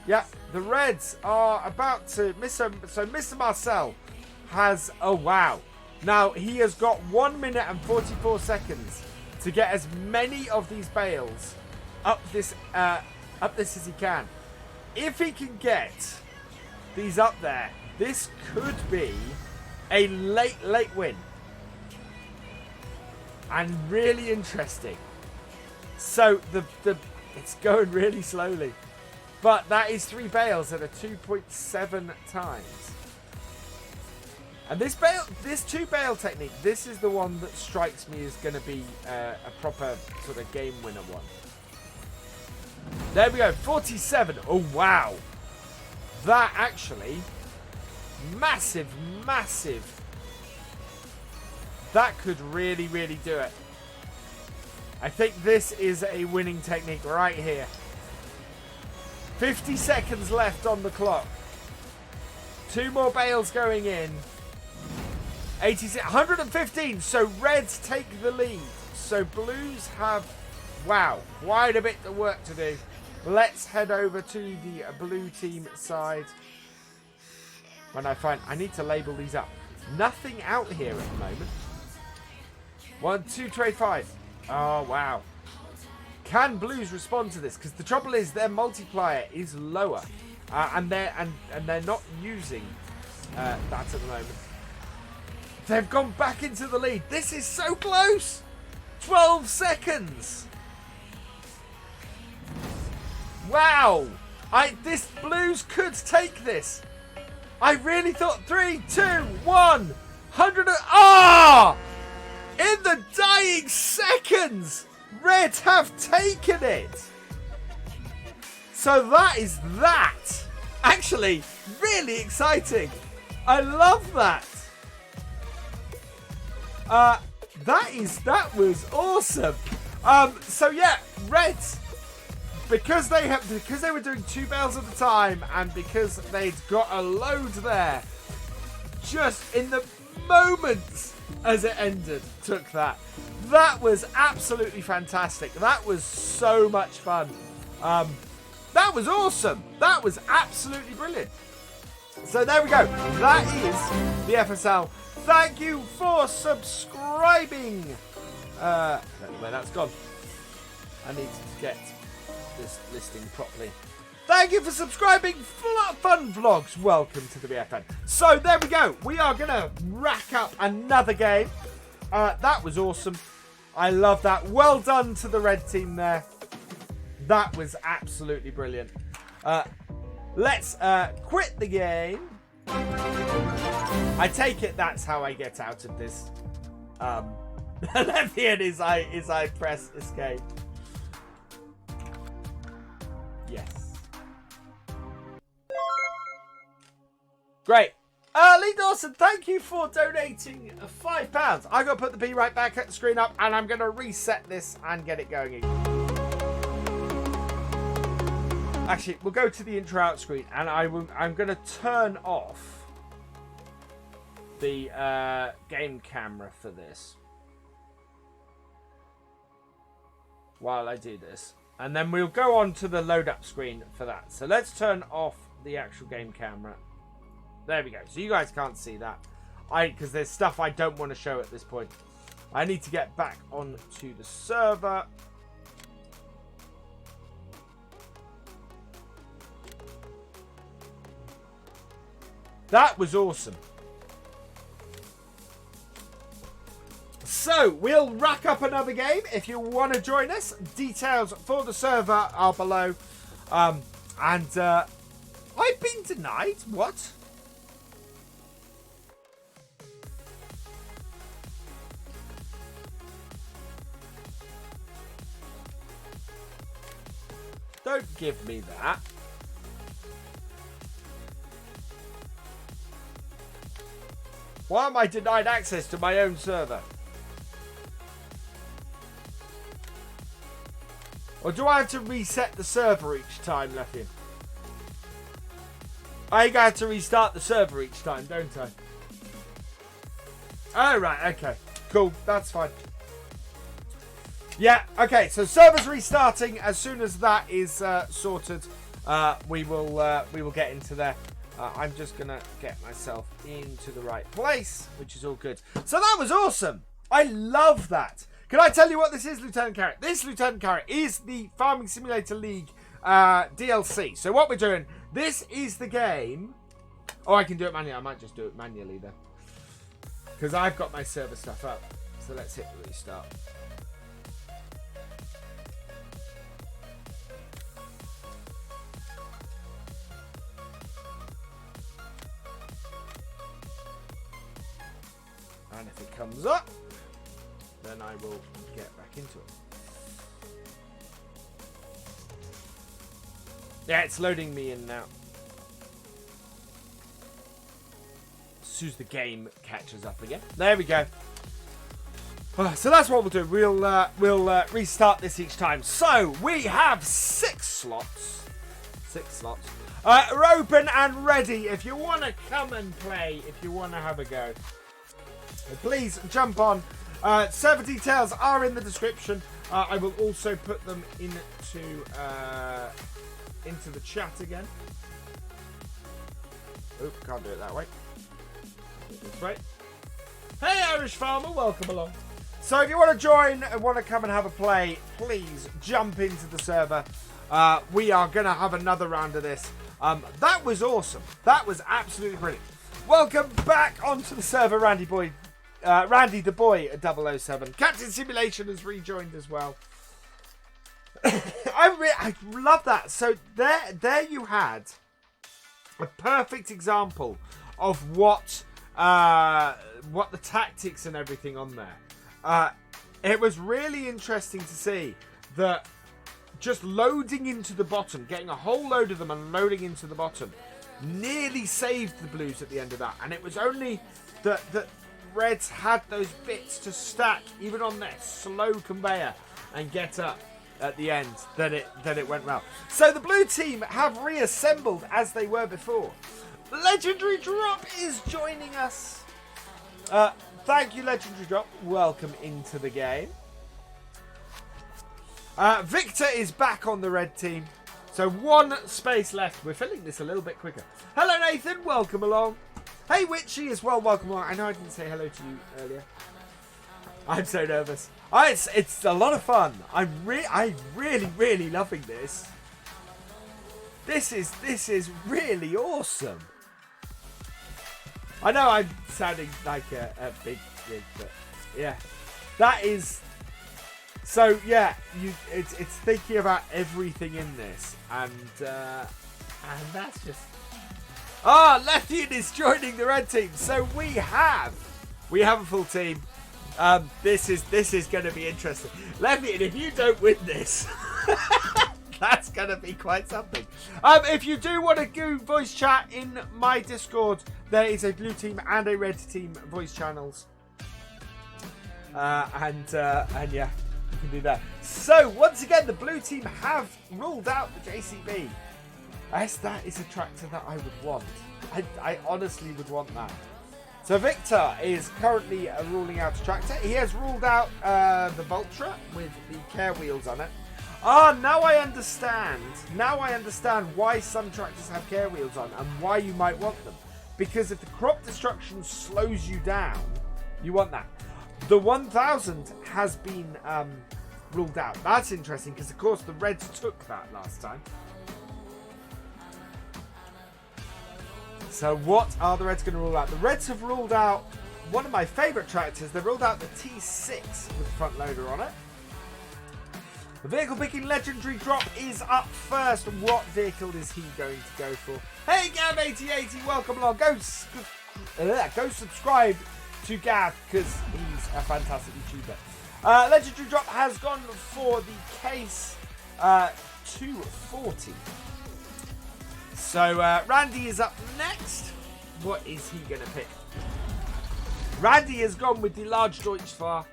Yeah, the Reds are about to miss. So Mr. Marcel has, oh wow, now he has got 1 minute and 44 seconds to get as many of these bales up this as he can. If he can get these up there, this could be a late win, and really interesting. So it's going really slowly, but that is 3 bales at a 2.7 times. And this 2 bale technique, this is the one that strikes me as going to be a proper sort of game winner one. There we go, 47. Oh wow, that actually massive. That could really, really do it. I think this is a winning technique right here. 50 seconds left on the clock. 2 more bales going in. 86, 115. So Reds take the lead. So Blues have, wow, quite a bit of work to do. Let's head over to the blue team side. When I need to label these up. Nothing out here at the moment. 1, 2, trade 5. Oh wow. Can Blues respond to this? Because the trouble is their multiplier is lower, and they're not using that at the moment. They've gone back into the lead. This is so close. 12 seconds. Wow. This Blues could take this. I really thought 3, 2, 1. 100. In the dying seconds, Red have taken it. So that is that. Actually, really exciting. I love that. That was awesome. So yeah, Reds, because they were doing 2 bales at a time, and because they'd got a load there, just in the moment as it ended, took that. That was absolutely fantastic. That was so much fun. That was awesome. That was absolutely brilliant. So there we go. That is the FSL. Thank you for subscribing. I don't know where that's gone. I need to get this listing properly. Thank you for subscribing. Fun Vlogs. Welcome to the BFN. So there we go. We are going to rack up another game. That was awesome. I love that. Well done to the red team there. That was absolutely brilliant. Let's quit the game. I take it that's how I get out of this. Left hand is I press escape. Yes. Great. Lee Dawson, thank you for donating £5. I'm going to put the B right back at the screen up, and I'm going to reset this and get it going again. Actually, we'll go to the intro out screen, and I'm going to turn off the game camera for this while I do this. And then we'll go on to the load up screen for that. So let's turn off the actual game camera. There we go. So you guys can't see that. Because there's stuff I don't want to show at this point. I need to get back onto the server. That was awesome. So, we'll rack up another game. If you want to join us, details for the server are below. I've been denied. What? Don't give me that. Why am I denied access to my own server? Or do I have to reset the server each time, Leffian? I got to restart the server each time, don't I? Oh, right, okay. Cool, that's fine. Yeah, okay, so server's restarting. As soon as that is sorted, we will get into there. I'm just going to get myself into the right place, which is all good. So that was awesome. I love that. Can I tell you what this is, Lieutenant Carrot? This, Lieutenant Carrot, is the Farming Simulator League DLC. So what we're doing, this is the game. Oh, I can do it manually. I might just do it manually then, because I've got my server stuff up. So let's hit the restart. And if it comes up, then I will get back into it. Yeah, it's loading me in now. As soon as the game catches up again. There we go. So that's what we'll do. We'll restart this each time. So we have 6 slots. 6 slots. Are open and ready. If you want to come and play, if you want to have a go, please jump on. Server details are in the description. I will also put them into the chat again. Oh, can't do it that way. This way. Hey, Irish Farmer, welcome along. So if you want to join and want to come and have a play, please jump into the server. We are going to have another round of this. That was awesome. That was absolutely brilliant. Welcome back onto the server, Randy Boy. Randy the Boy at 007. Captain Simulation has rejoined as well. I love that. So there you had a perfect example of what the tactics and everything on there. It was really interesting to see that just loading into the bottom, getting a whole load of them and loading into the bottom, nearly saved the blues at the end of that. And it was only that reds had those bits to stack, even on their slow conveyor, and get up at the end that it went well. So the blue team have reassembled as they were before. Legendary Drop is joining us. Thank you, Legendary Drop. Welcome into the game. Victor is back on the red team. So 1 space left. We're filling this a little bit quicker. Hello, Nathan. Welcome along. Hey, Witchy as well. Welcome along. I know I didn't say hello to you earlier. I'm so nervous. It's a lot of fun. I'm really loving this. This is really awesome. I know I'm sounding like a big rig, but yeah, that is. So yeah, it's thinking about everything in this, and that's just. Lethian is joining the red team. So we have a full team. This is going to be interesting. Lethian, if you don't win this, that's going to be quite something. If you do want to go voice chat in my Discord, there is a blue team and a red team voice channels. And yeah, you can do that. So once again, the blue team have ruled out the JCB. Yes, that is a tractor that I would want. I honestly would want that. So Victor is currently ruling out a tractor. He has ruled out the Vultra with the care wheels on it. Now I understand. Now I understand why some tractors have care wheels on and why you might want them. Because if the crop destruction slows you down, you want that. The 1000 has been ruled out. That's interesting because, of course, the Reds took that last time. So what are the Reds going to rule out? The Reds have ruled out one of my favourite tractors. They've ruled out the T6 with the front loader on it. The vehicle picking Legendary Drop is up first. What vehicle is he going to go for? Hey Gav8080, welcome along. Go subscribe to Gav because he's a fantastic YouTuber. Legendary Drop has gone for the Case 240. So Randy is up next. What is he going to pick? Randy has gone with the large Deutschfahr.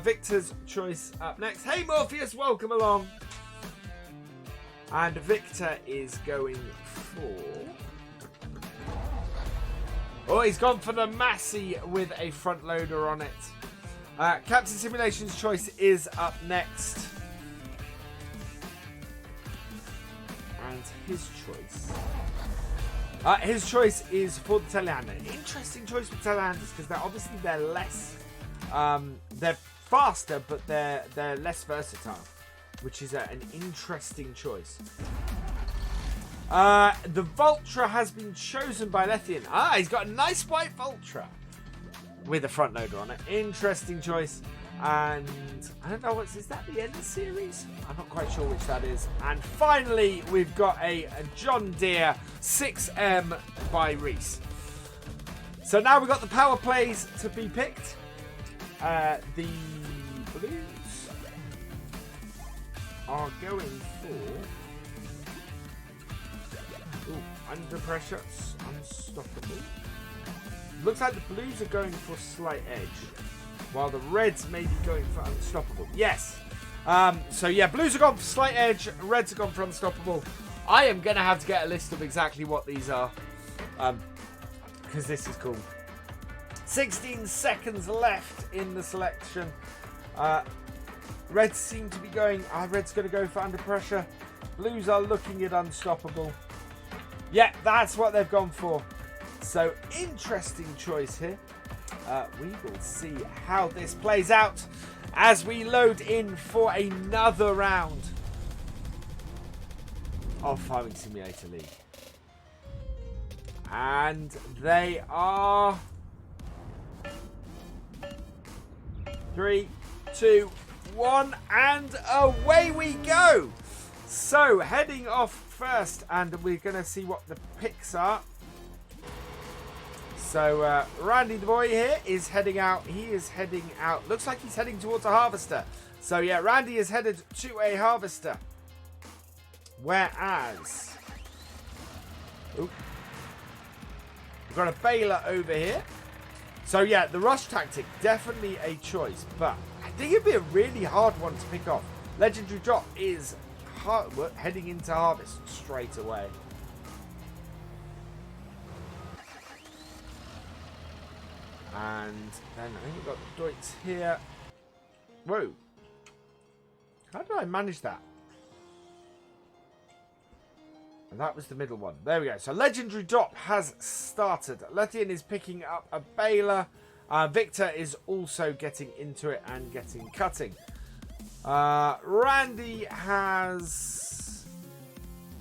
Victor's choice up next. Hey Morpheus, welcome along. And Victor is going for... Oh, he's gone for the Massey with a front loader on it. Captain Simulation's choice is up next. And his choice is for the telehandler. Interesting choice for telehandlers because they're less, they're faster, but they're less versatile, which is an interesting choice. The Vultra has been chosen by Lethian. He's got a nice white Vultra with a front loader on it. Interesting choice. And I don't know, is that the end series? I'm not quite sure which that is. And finally, we've got a John Deere 6M by Reese. So now we've got the power plays to be picked. The Blues are going for... Under pressure, unstoppable. Looks like the Blues are going for slight edge, while the Reds may be going for unstoppable. Yes. So yeah, Blues have gone for slight edge, Reds have gone for unstoppable. I am going to have to get a list of exactly what these are, because this is cool. 16 seconds left in the selection. Reds seem to be going... Reds going to go for under pressure. Blues are looking at unstoppable. Yeah, that's what they've gone for. So, interesting choice here. We will see how this plays out as we load in for another round of Farming Simulator League. And they are... 3, 2, 1, and away we go! So, heading off first, and we're going to see what the picks are. So, Randy the boy here is heading out. He is heading out. Looks like he's heading towards a harvester. So, yeah, Randy is headed to a harvester. Whereas... Oop. We've got a Baylor over here. So yeah, the rush tactic, definitely a choice. But I think it'd be a really hard one to pick off. Legendary drop is heading into harvest straight away. And then I think we've got the Deutz here. Whoa. How did I manage that? And that was the middle one. There we go. So Legendary Drop has started. Lethian is picking up a Baylor. Victor is also getting into it and getting cutting. Randy has...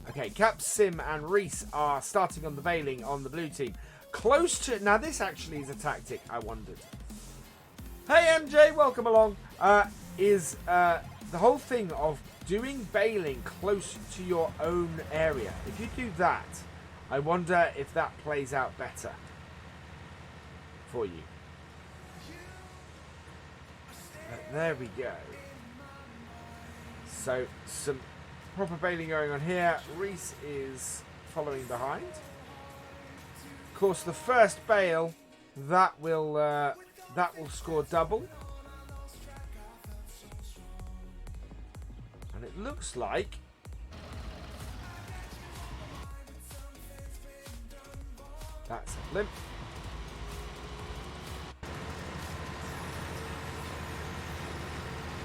Okay, Cap, Sim and Reese are starting on the bailing on the blue team. Close to... Now this actually is a tactic, I wondered. Hey MJ, welcome along. The whole thing of doing bailing close to your own area. If you do that, I wonder if that plays out better for you. There we go. So some proper bailing going on here. Reese is following behind. Of course, the first bail that will score double. And it looks like that's a limp.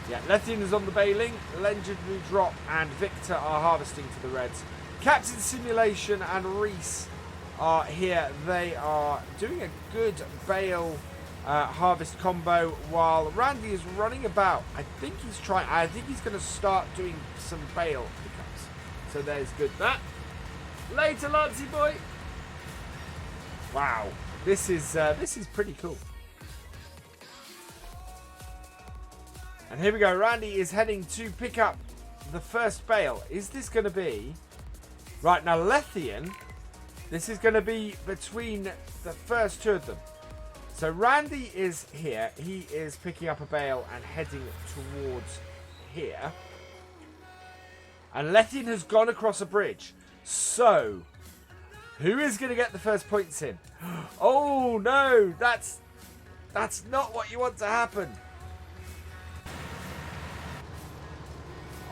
Yeah, Lethian is on the bailing. Legendary Drop and Victor are harvesting to the reds. Captain Simulation and Reese are here. They are doing a good bail harvest combo while Randy is running about. I think he's going to start doing some bail pickups. So there's good that. Later, Lancy boy. Wow, this is pretty cool. And here we go. Randy is heading to pick up the first bail. Is this going to be right now? Lethian. This is going to be between the first two of them. So Randy is here. He is picking up a bail and heading towards here. And Lethian has gone across a bridge. So, who is going to get the first points in? Oh no, that's not what you want to happen.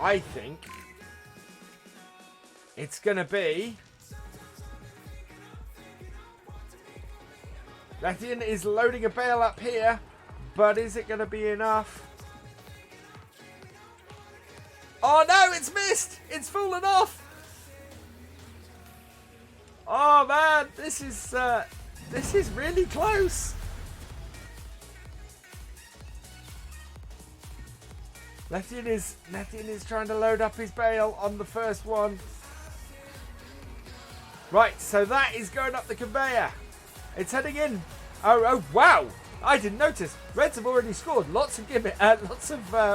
I think it's going to be... Lethian is loading a bail up here, but is it going to be enough? Oh no, it's missed! It's fallen off! Oh man, this is really close. Lethian is trying to load up his bail on the first one. Right, so that is going up the conveyor. It's heading in. Oh wow! I didn't notice. Reds have already scored lots of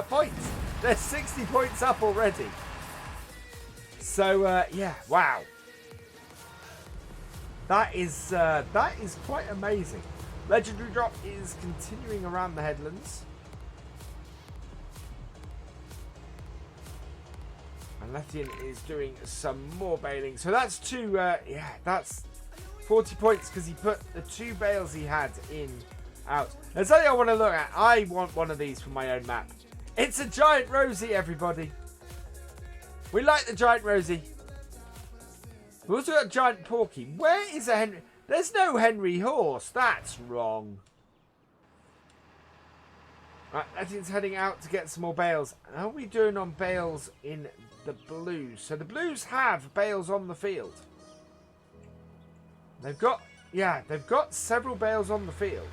points. They're 60 points up already. So yeah, wow. That is quite amazing. Legendary Drop is continuing around the headlands. And Lethian is doing some more bailing. So that's that's 40 points because he put the two bales he had in out. There's something I want to look at. I want one of these for my own map. It's a giant Rosie, everybody. We like the giant Rosie. We also got a giant Porky. Where is a Henry? There's no Henry horse. That's wrong. Right, Lethian's heading out to get some more bales. How are we doing on bales in the blues? So the blues have bales on the field. They've got several bales on the field.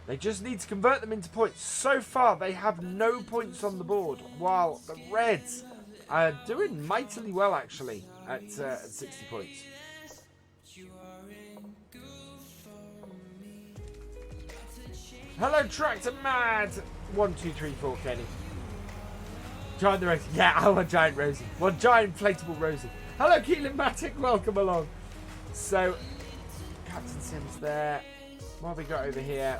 They just need to convert them into points. So far, they have no points on the board, while the Reds are doing mightily well, actually, at 60 points. Hello, Tractor Mad 1234, Kenny. Giant the Rosie. Yeah, I want Giant Rosie. One giant inflatable Rosie. Hello, Keelan Matic. Welcome along. So, Captain Sim's there. What have we got over here?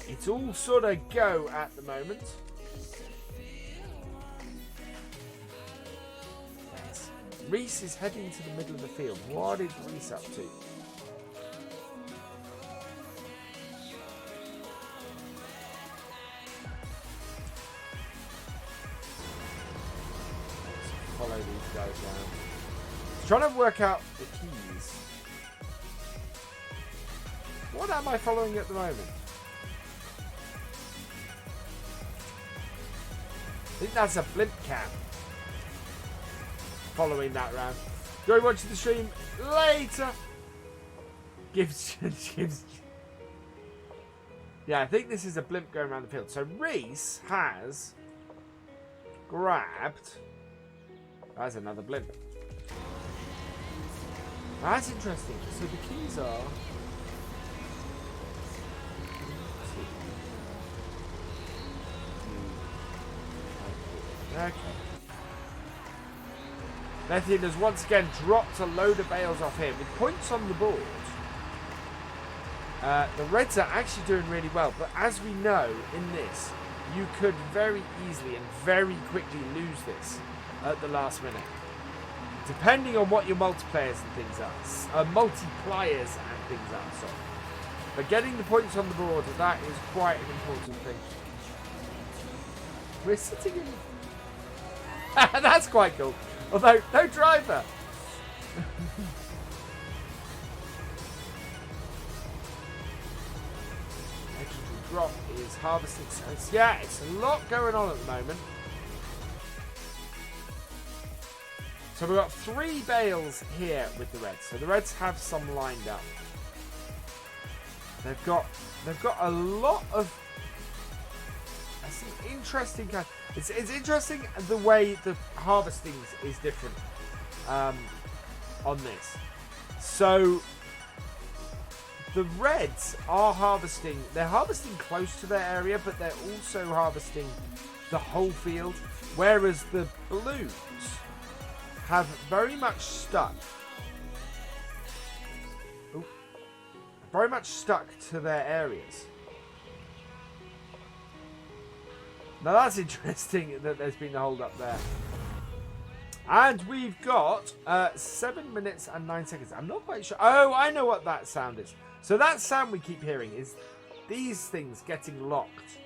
It's all sort of go at the moment. Reese is heading to the middle of the field. What is Reese up to? Let's follow these guys down. Trying to work out the keys. What am I following at the moment? I think that's a blimp cam. Following that round. Go watch the stream later. Gives. Yeah, I think this is a blimp going around the field. So Reese has grabbed. That's another blimp. That's interesting. So the keys are. Okay. Mathias has once again dropped a load of bales off here with points on the board. The Reds are actually doing really well, but as we know in this, you could very easily and very quickly lose this at the last minute. Depending on what your multiplayers and things are. Multipliers and things are, sorry. But getting the points on the board, that is quite an important thing. We're sitting in... That's quite cool. Although, no driver. Legendary drop is harvesting. So yeah, it's a lot going on at the moment. So we've got 3 bales here with the Reds. So the Reds have some lined up. They've got a lot of... That's an interesting kind. It's interesting the way the harvesting is different on this. So the Reds are harvesting. They're harvesting close to their area, but they're also harvesting the whole field. Whereas the Blues have very much stuck. Very much stuck to their areas. Now that's interesting that there's been a hold up there. And we've got 7 minutes and 9 seconds. I'm not quite sure. Oh, I know what that sound is. So that sound we keep hearing is these things getting locked.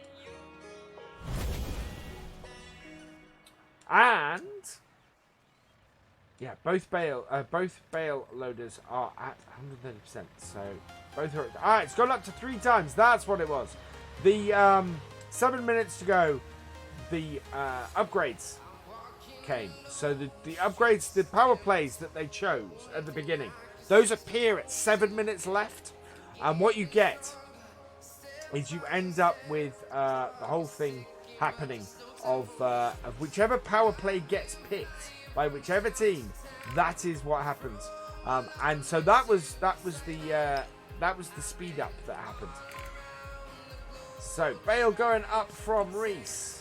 And yeah, both bale loaders are at 130%. So both are. Ah, it's gone up to 3 times. That's what it was. The 7 minutes to go. The upgrades came. So the upgrades, the power plays that they chose at the beginning, those appear at 7 minutes left. And what you get is you end up with the whole thing happening of whichever power play gets picked by whichever team. That is what happens. And so that was the speed up that happened. So Bale going up from Reese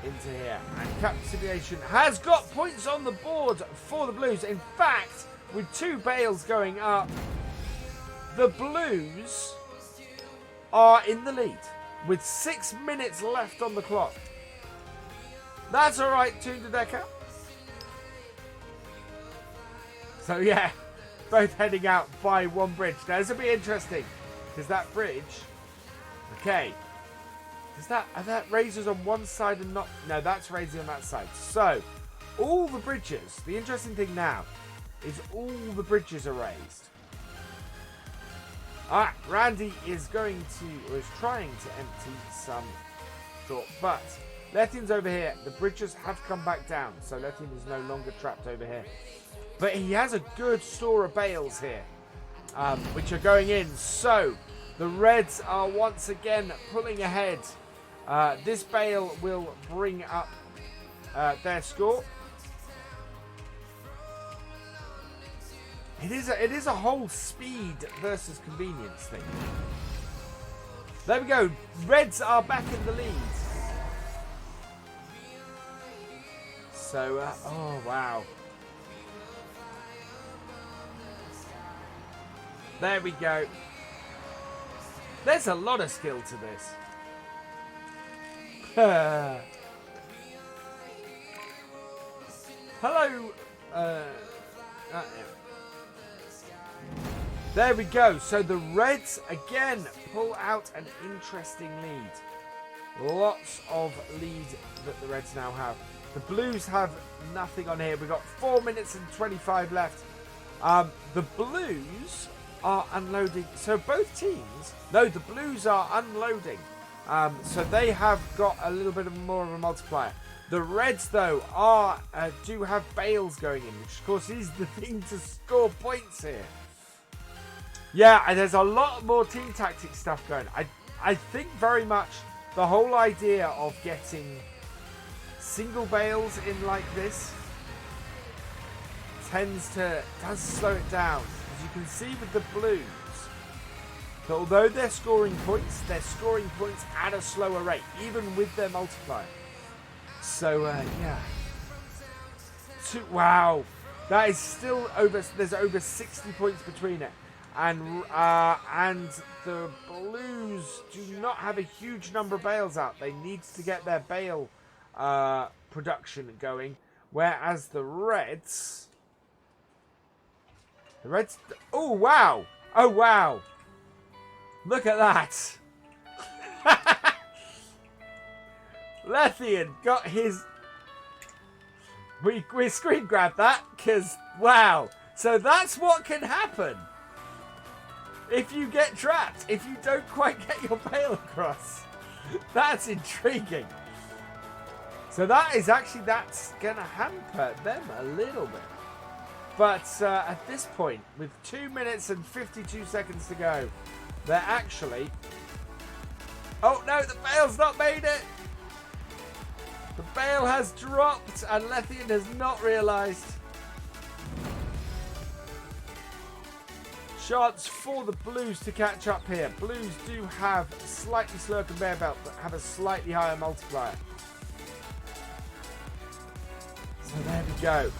into here, and Captivation has got points on the board for the Blues. In fact, with 2 bales going up, the Blues are in the lead with 6 minutes left on the clock. That's all right, Tune Decker. So yeah, both heading out by 1 bridge. Now this will be interesting because that bridge, okay. Are that razors on one side and not... No, that's razors on that side. So, all the bridges... The interesting thing now is all the bridges are raised. Alright, Randy is trying to empty some short. But, Lethian's over here. The bridges have come back down. So, Lethian is no longer trapped over here. But he has a good store of bales here. Which are going in. So, the Reds are once again pulling ahead. This bale will bring up their score. It is a whole speed versus convenience thing. There we go. Reds are back in the lead. So, oh wow. There we go. There's a lot of skill to this. Hello. There we go. So the Reds again pull out an interesting lead. Lots of lead that the Reds now have. The Blues have nothing on here. We've got 4 minutes and 25 left. The Blues are unloading. So both teams, no, the Blues are unloading. So they have got a little bit more of a multiplier. The Reds, though, do have bales going in, which of course is the thing to score points here. Yeah, and there's a lot more team tactics stuff going. I think very much the whole idea of getting single bales in like this does slow it down. As you can see with the Blues, that although they're scoring points at a slower rate, even with their multiplier. So, yeah. Wow. That is still there's over 60 points between it. And the Blues do not have a huge number of bales out. They need to get their bale production going. Whereas the Reds... Oh, wow. Oh, wow. Look at that. Lethian got his... We screen grabbed that because, wow. So that's what can happen if you get trapped, if you don't quite get your bale across. That's intriguing. So that's going to hamper them a little bit. But at this point, with 2 minutes and 52 seconds to go, they're actually... Oh no, the bale's not made it! The bale has dropped and Lethian has not realised. Chance for the Blues to catch up here. Blues do have a slightly slower conveyor belt but have a slightly higher multiplier. So there we go.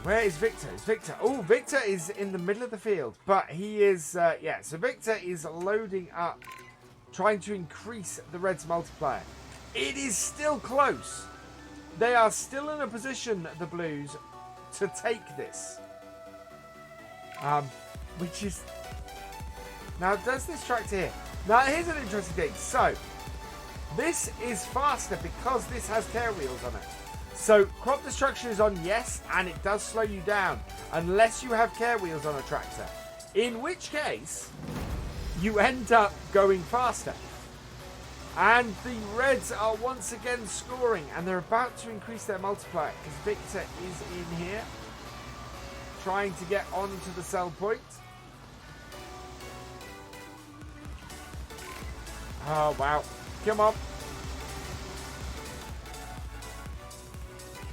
Where is Victor? Is Victor? Oh, Victor is in the middle of the field. But he is, yeah. So Victor is loading up, trying to increase the Reds' multiplier. It is still close. They are still in a position, the Blues, to take this. Which is... Now, does this tractor here? Now, here's an interesting thing. So, this is faster because this has care wheels on it. So, crop destruction is on, yes, and it does slow you down. Unless you have care wheels on a tractor. In which case, you end up going faster. And the Reds are once again scoring. And they're about to increase their multiplier. Because Victor is in here. Trying to get onto the sell point. Oh, wow. Come on.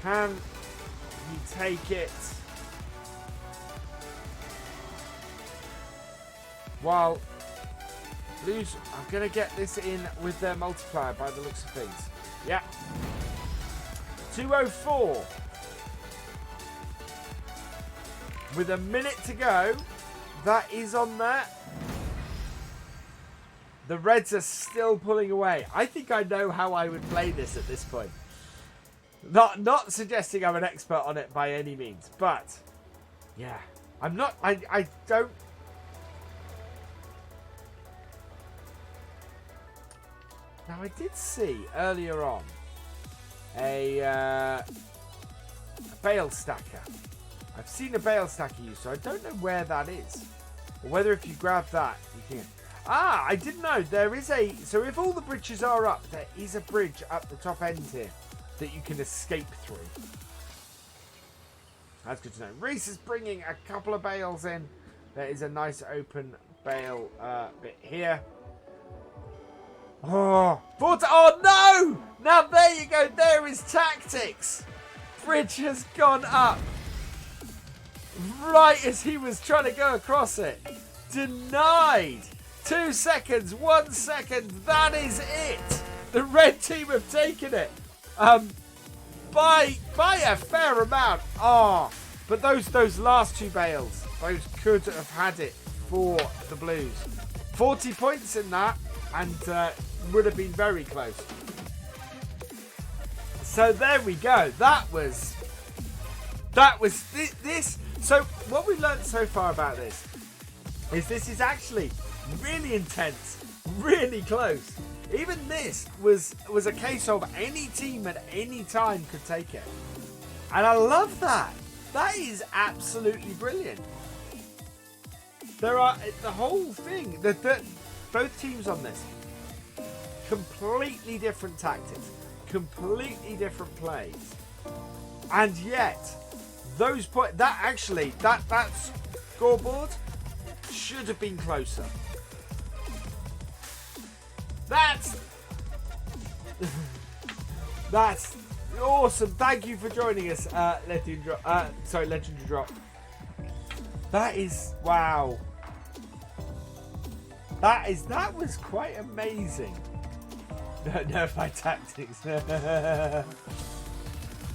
Can you take it? While Blues are going to get this in with their multiplier by the looks of things. Yeah. 2:04. With a minute to go. That is on there. The Reds are still pulling away. I think I know how I would play this at this point. Not suggesting I'm an expert on it by any means, but yeah, I'm not. I don't. Now I did see earlier on a bale stacker. I've seen a bale stacker used, so I don't know where that is, or whether if you grab that you can. Ah, I didn't know there is a. So if all the bridges are up, there is a bridge up the top end here that you can escape through. That's good to know. Reese is bringing a couple of bales in. There is a nice open bale bit here. Oh, oh no! Now there you go. There is tactics. Bridge has gone up. Right as he was trying to go across it. Denied. 2 seconds. 1 second. That is it. The red team have taken it. By a fair amount. Oh, but those last two bales, those could have had it for the Blues. 40 points in that, and would have been very close. So there we go. That was this. So what we've learned so far about this is actually really intense, really close. Even this was a case of any team at any time could take it. And I love that. That is absolutely brilliant. There are the whole thing, both teams on this, completely different tactics, completely different plays. And yet, those that scoreboard should have been closer. That's awesome. Thank you for joining us, Legendary Drop. That is wow. That was quite amazing. No, my tactics.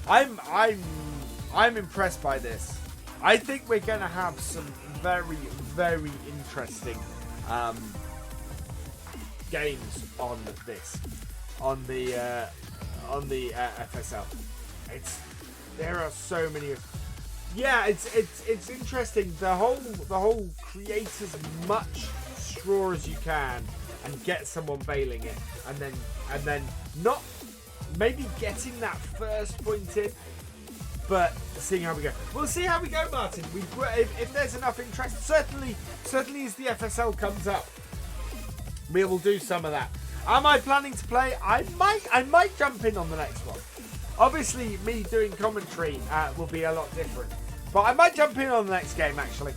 I'm impressed by this. I think we're going to have some very, very interesting games on this, on the FSL. There are so many. Yeah, it's interesting. The whole create as much straw as you can and get someone bailing it, and then not maybe getting that first point in, but seeing how we go. We'll see how we go, Martin. If there's enough interest, certainly as the FSL comes up, we will do some of that. Am I planning to play? I might jump in on the next one. Obviously, me doing commentary will be a lot different, but I might jump in on the next game. Actually,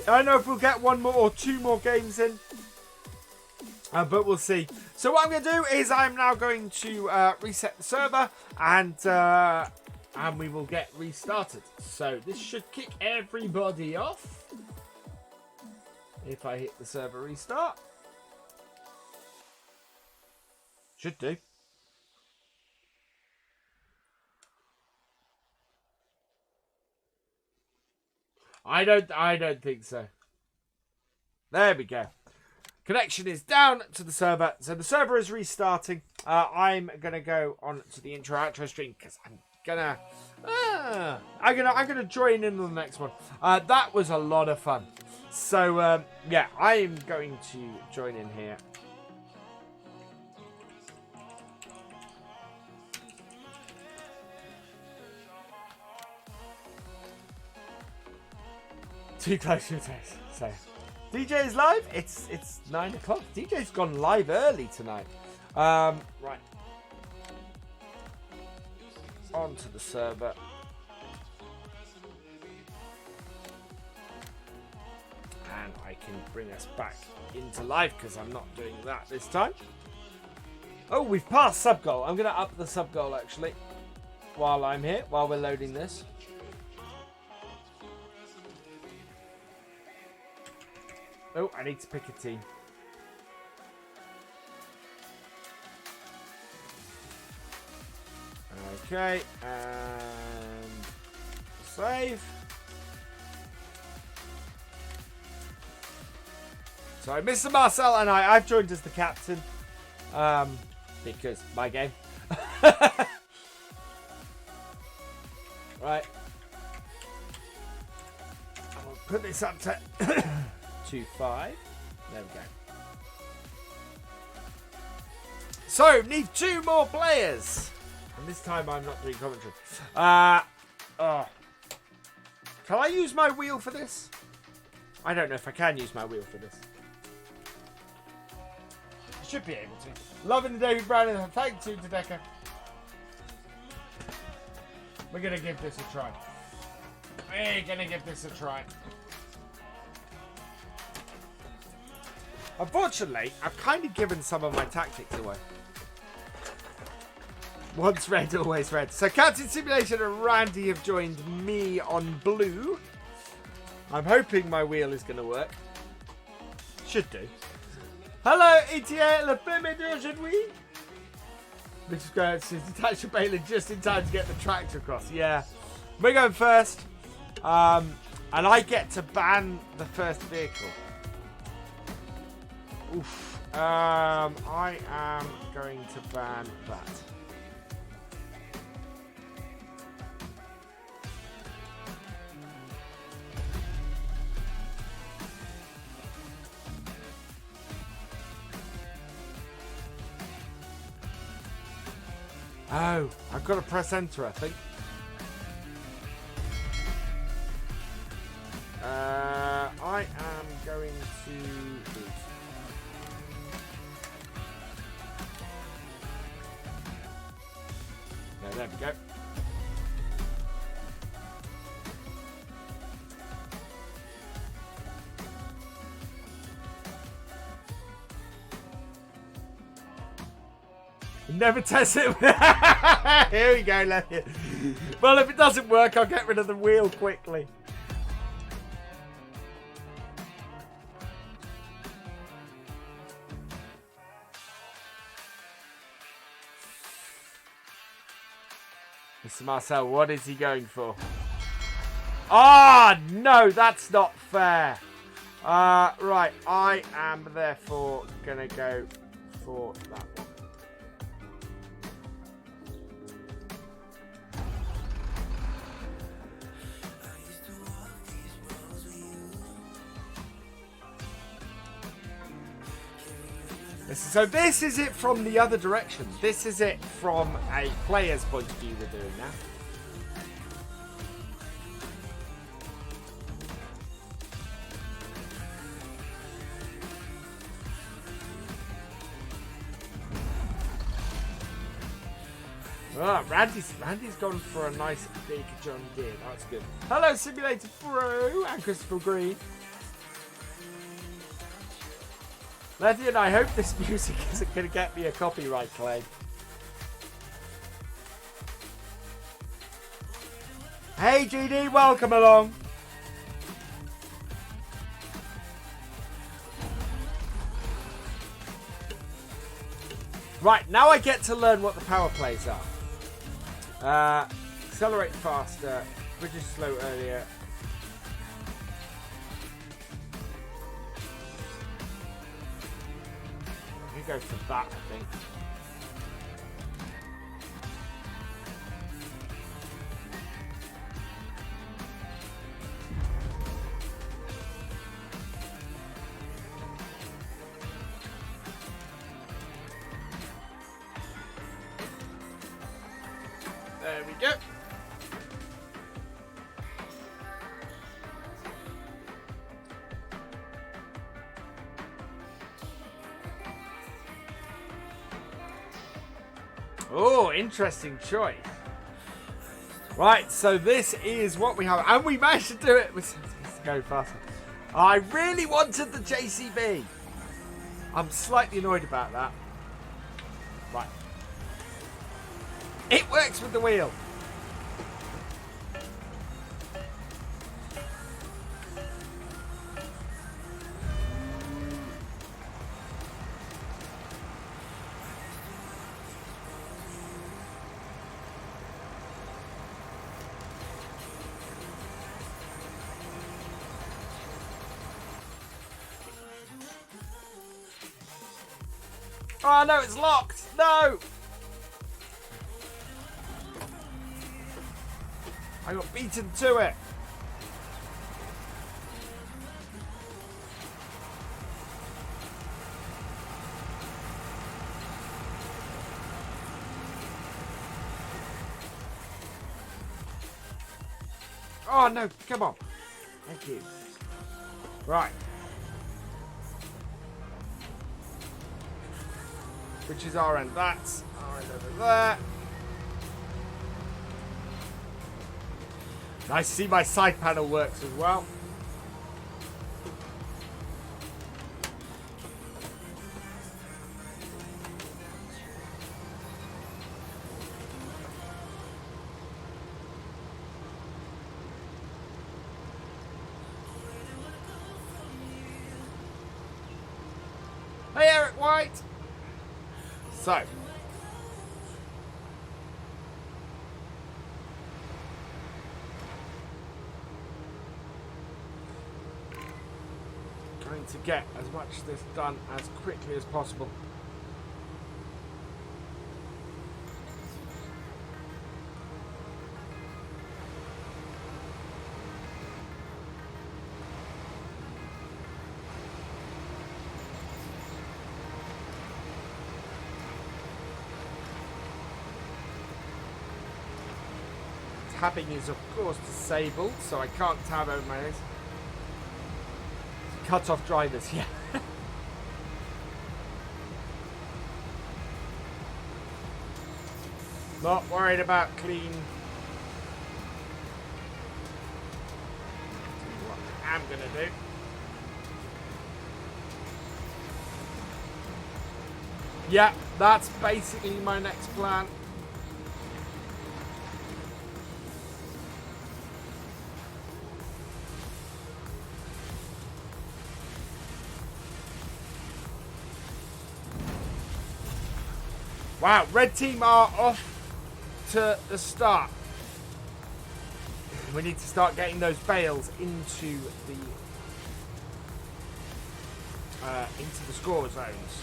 I don't know if we'll get one more or two more games in, but we'll see. So what I'm going to do is I'm now going to reset the server and we will get restarted. So this should kick everybody off if I hit the server restart. Should do. I don't think so. There we go. Connection is down to the server, so the server is restarting. I'm gonna go on to the intro outro stream because I'm gonna join in on the next one. That was a lot of fun. So yeah, I am going to join in here. Too close to the test. So DJ is live. It's 9 o'clock. DJ's gone live early tonight. Right. Onto the server. And I can bring us back into live because I'm not doing that this time. Oh, we've passed sub goal. I'm going to up the sub goal actually while I'm here, while we're loading this. Oh, I need to pick a team. Okay, and save. Sorry, Mr. Marcel and I've joined as the captain. Because my game. Right. I'll put this up to 2-5. There we go. So, need 2 more players. And this time I'm not doing commentary. Can I use my wheel for this? I don't know if I can use my wheel for this. I should be able to. Loving the David Brown and thank you to Decker. We're going to give this a try. Unfortunately, I've kind of given some of my tactics away. Once red, always red. So Captain Simulation and Randy have joined me on blue. I'm hoping my wheel is going to work. Should do. Hello, ETA, le premier d'aujourd'hui. This is going to detach the Bayley just in time to get the tractor across. Yeah. We're going first. And I get to ban the first vehicle. Oof. I am going to ban that. Oh, I've got to press enter, I think. I am going to lose. No, there we go. Never test it. Here we go, Letty. Well, if it doesn't work, I'll get rid of the wheel quickly. Mr. Marcel, what is he going for? Ah, no, that's not fair. Right, I am therefore going to go for that one. So this is it from the other direction. This is it from a player's point of view we're doing now. Oh, Randy's gone for a nice big John Deere. That's good. Hello, Simulator Pro and Christopher Green. Letty, and I hope this music isn't going to get me a copyright claim. Hey, GD, welcome along. Right, now I get to learn what the power plays are. Accelerate faster, bridges slow earlier. Go for that, I think. There we go. Oh, interesting choice. Right, so this is what we have. And we managed to do it. Let's go faster. I really wanted the JCB. I'm slightly annoyed about that. Right. It works with the wheel. Oh no, it's locked! No! I got beaten to it. Oh no, come on. Thank you. Right. Which is our end. That's our end over there. Nice to see my side panel works as well. Hey, Eric White. So. Trying to get as much of this done as quickly as possible. tabbing is of course disabled, so I can't tab over my nose. Cut off drivers, yeah. Not worried about clean. What I'm gonna do. Yeah, that's basically my next plan. Wow, red team are off to the start. We need to start getting those bales into the score zones.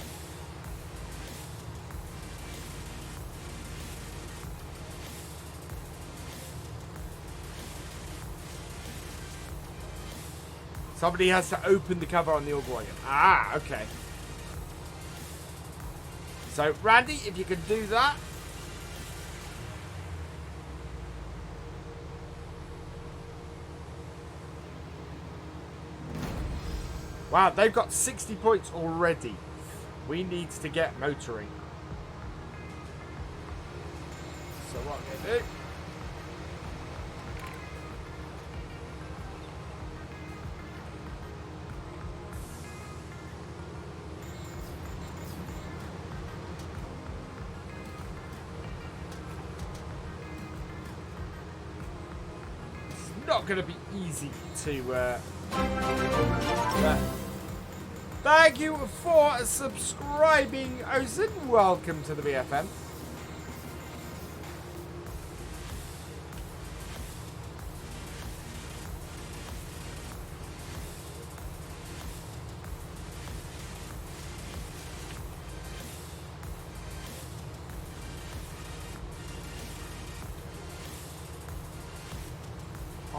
Somebody has to open the cover on the auger wagon. Ah, okay. So, Randy, if you can do that. Wow, they've got 60 points already. We need to get motoring. So what I'm going to do... not going to be easy to thank you for subscribing, Ozen. Welcome to the BFM.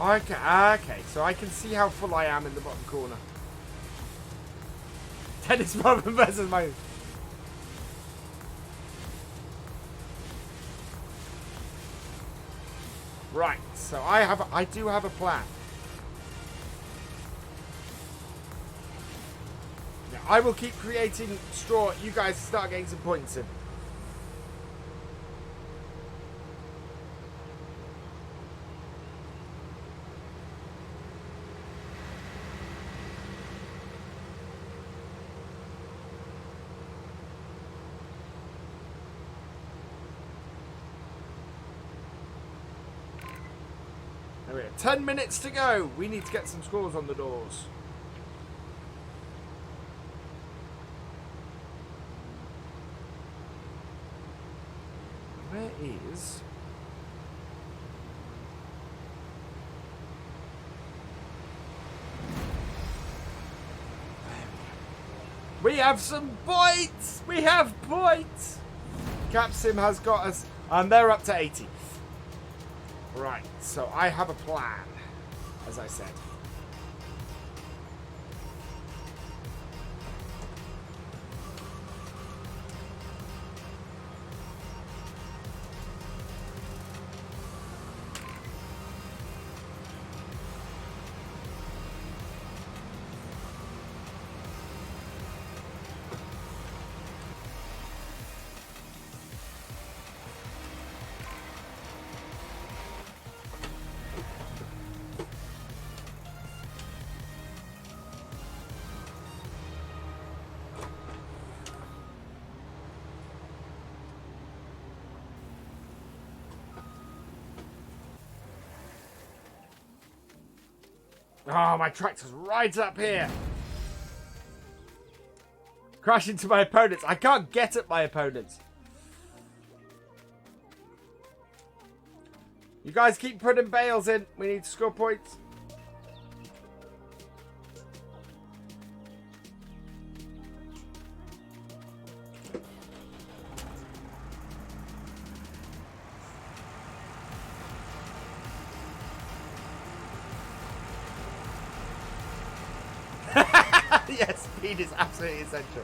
Okay, so I can see how full I am in the bottom corner. Tennis problem versus my... Right, so I do have a plan. Now, I will keep creating straw. You guys start getting some points in. There we go. 10 minutes to go. We need to get some scores on the doors. Where is... We have some points! We have points! Capsim has got us, and they're up to 80. Right, so I have a plan, as I said. Oh, my tractor's right up here. Crash into my opponents. I can't get at my opponents. You guys keep putting bales in. We need to score points. Yes, speed is absolutely essential.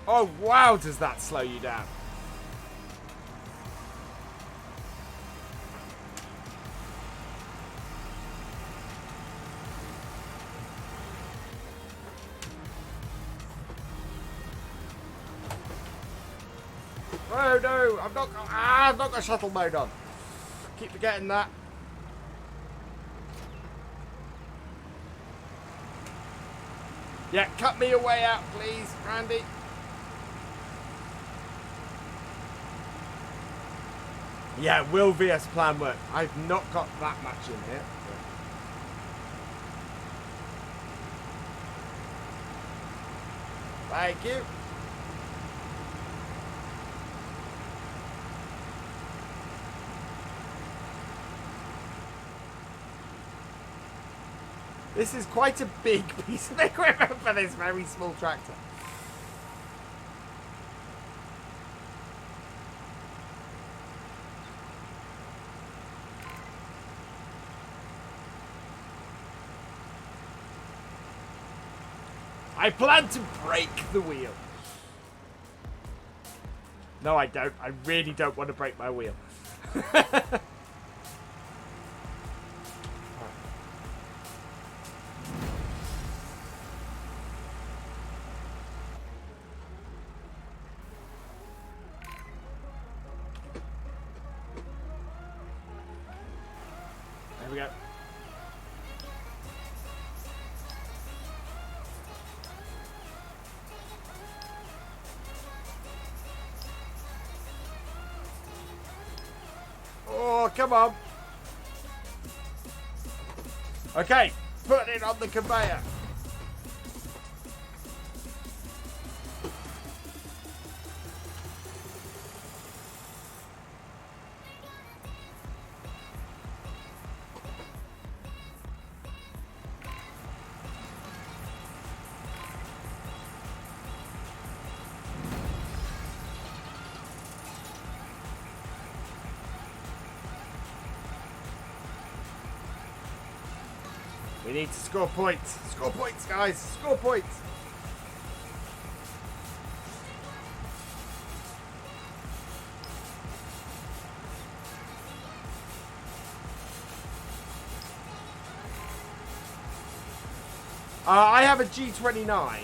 Oh, wow, does that slow you down? Oh no, I've not got shuttle mode on. Keep forgetting that. Yeah, cut me a way out, please, Randy. Yeah, will VS plan work? I've not got that much in here. Thank you. This is quite a big piece of equipment for this very small tractor. I plan to break the wheel. No, I don't. I really don't want to break my wheel. There we go. Oh, come on. Okay, put it on the conveyor. We need to score points. Score points, guys. Score points. I have a G29.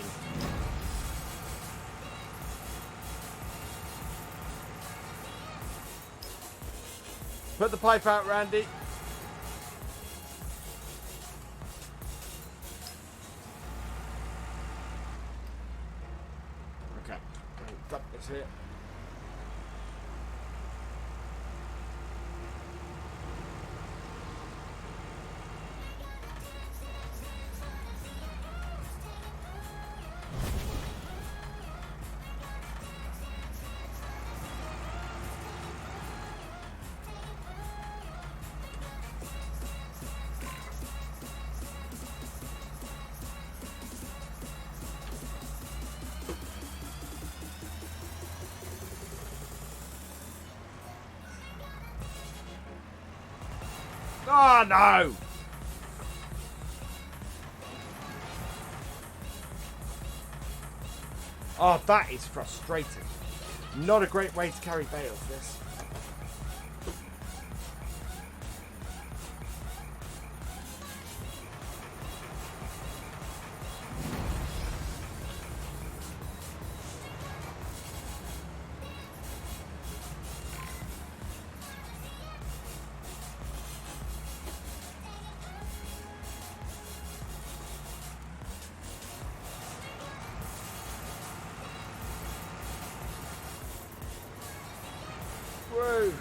Put the pipe out, Randy. Okay, dump this here. Oh no! Oh, that is frustrating. Not a great way to carry bales, this. Whoa.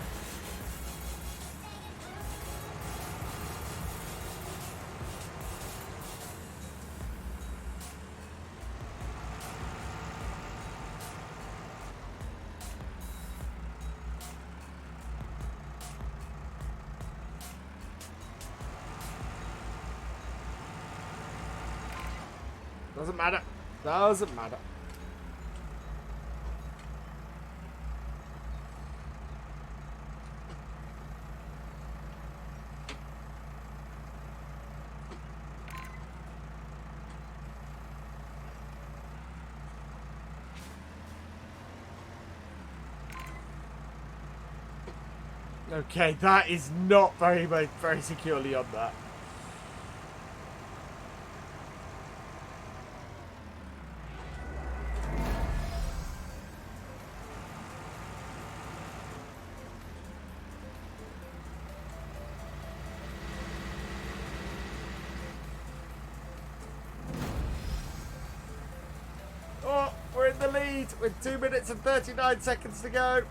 Doesn't matter. Doesn't matter. Okay, that is not very securely on that. Oh, we're in the lead with 2 minutes and 39 seconds to go.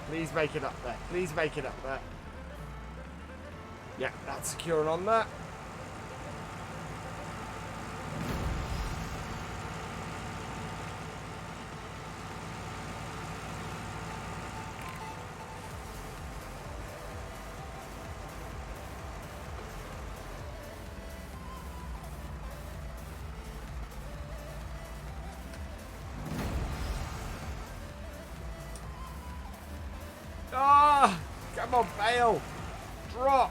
Please make it up there. Please make it up there. Yeah, that's secure on that. Ah, come on, Bale. Drop.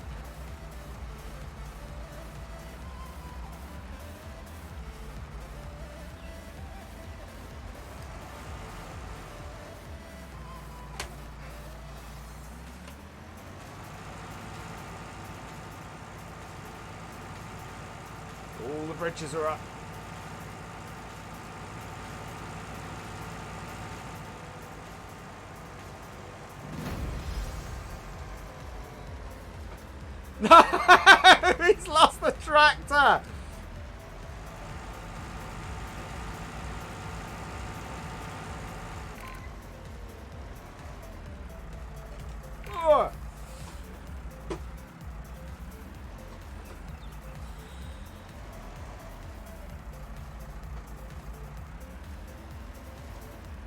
All the bridges are up. No! He's lost the tractor! Oh.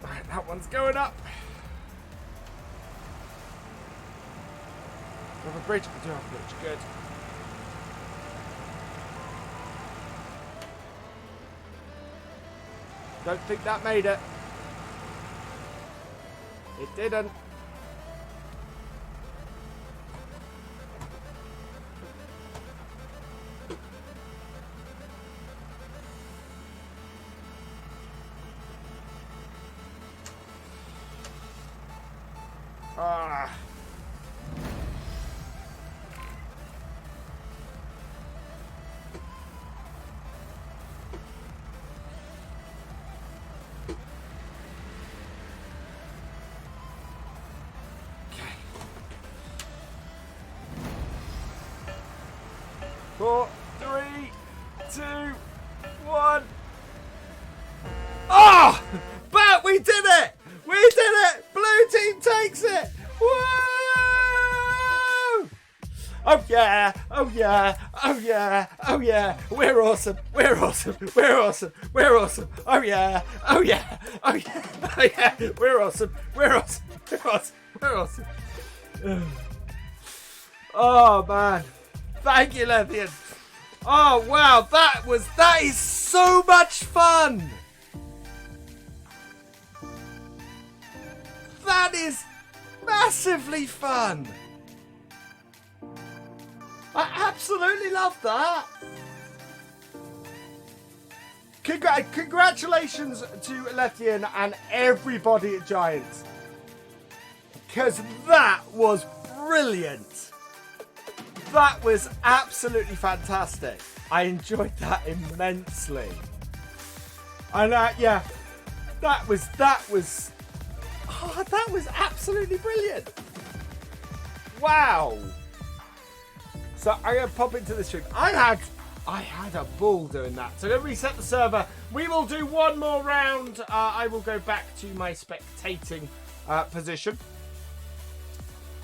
Right, that one's going up. We have a bridge. We do have a bridge. Good. Don't think that made it. It didn't. Ah. Four, three, two, one. Oh! But we did it! We did it! Blue team takes it! Woo! Oh yeah! Oh yeah! Oh yeah! Oh yeah! We're awesome! We're awesome! We're awesome! We're awesome! Oh yeah! Oh yeah! Oh yeah! Oh yeah! We're awesome! We're awesome! We're awesome! We're awesome! Oh man! Thank you, Lethian. Oh wow, that is so much fun. That is massively fun. I absolutely love that. Congratulations to Lethian and everybody at Giants. Because that was brilliant. That was absolutely fantastic. I enjoyed that immensely. And yeah, that was absolutely brilliant. Wow. So I'm gonna pop into the stream. I had a ball doing that. So I'm gonna reset the server. We will do one more round. I will go back to my spectating position.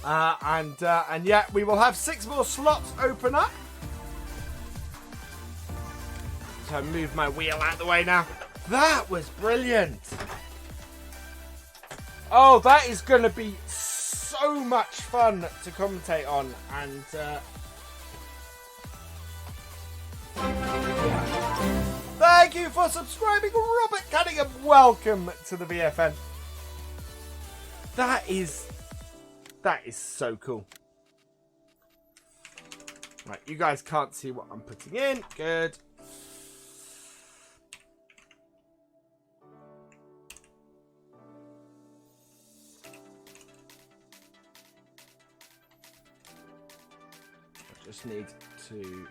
And yeah, we will have 6 more slots open up. So move my wheel out the way now. That was brilliant. Oh, that is going to be so much fun to commentate on. And thank you for subscribing, Robert Cunningham. Welcome to the VFN. That is so cool. Right, you guys can't see what I'm putting in. Good. I just need to...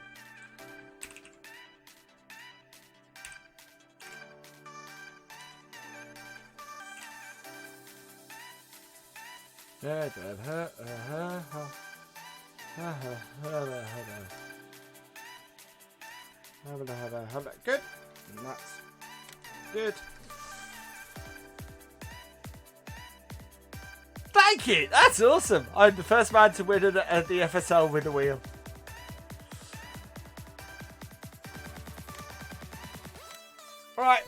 Good. And that's good. Thank you. That's awesome. I'm the first man to win at the FSL with a wheel. All right,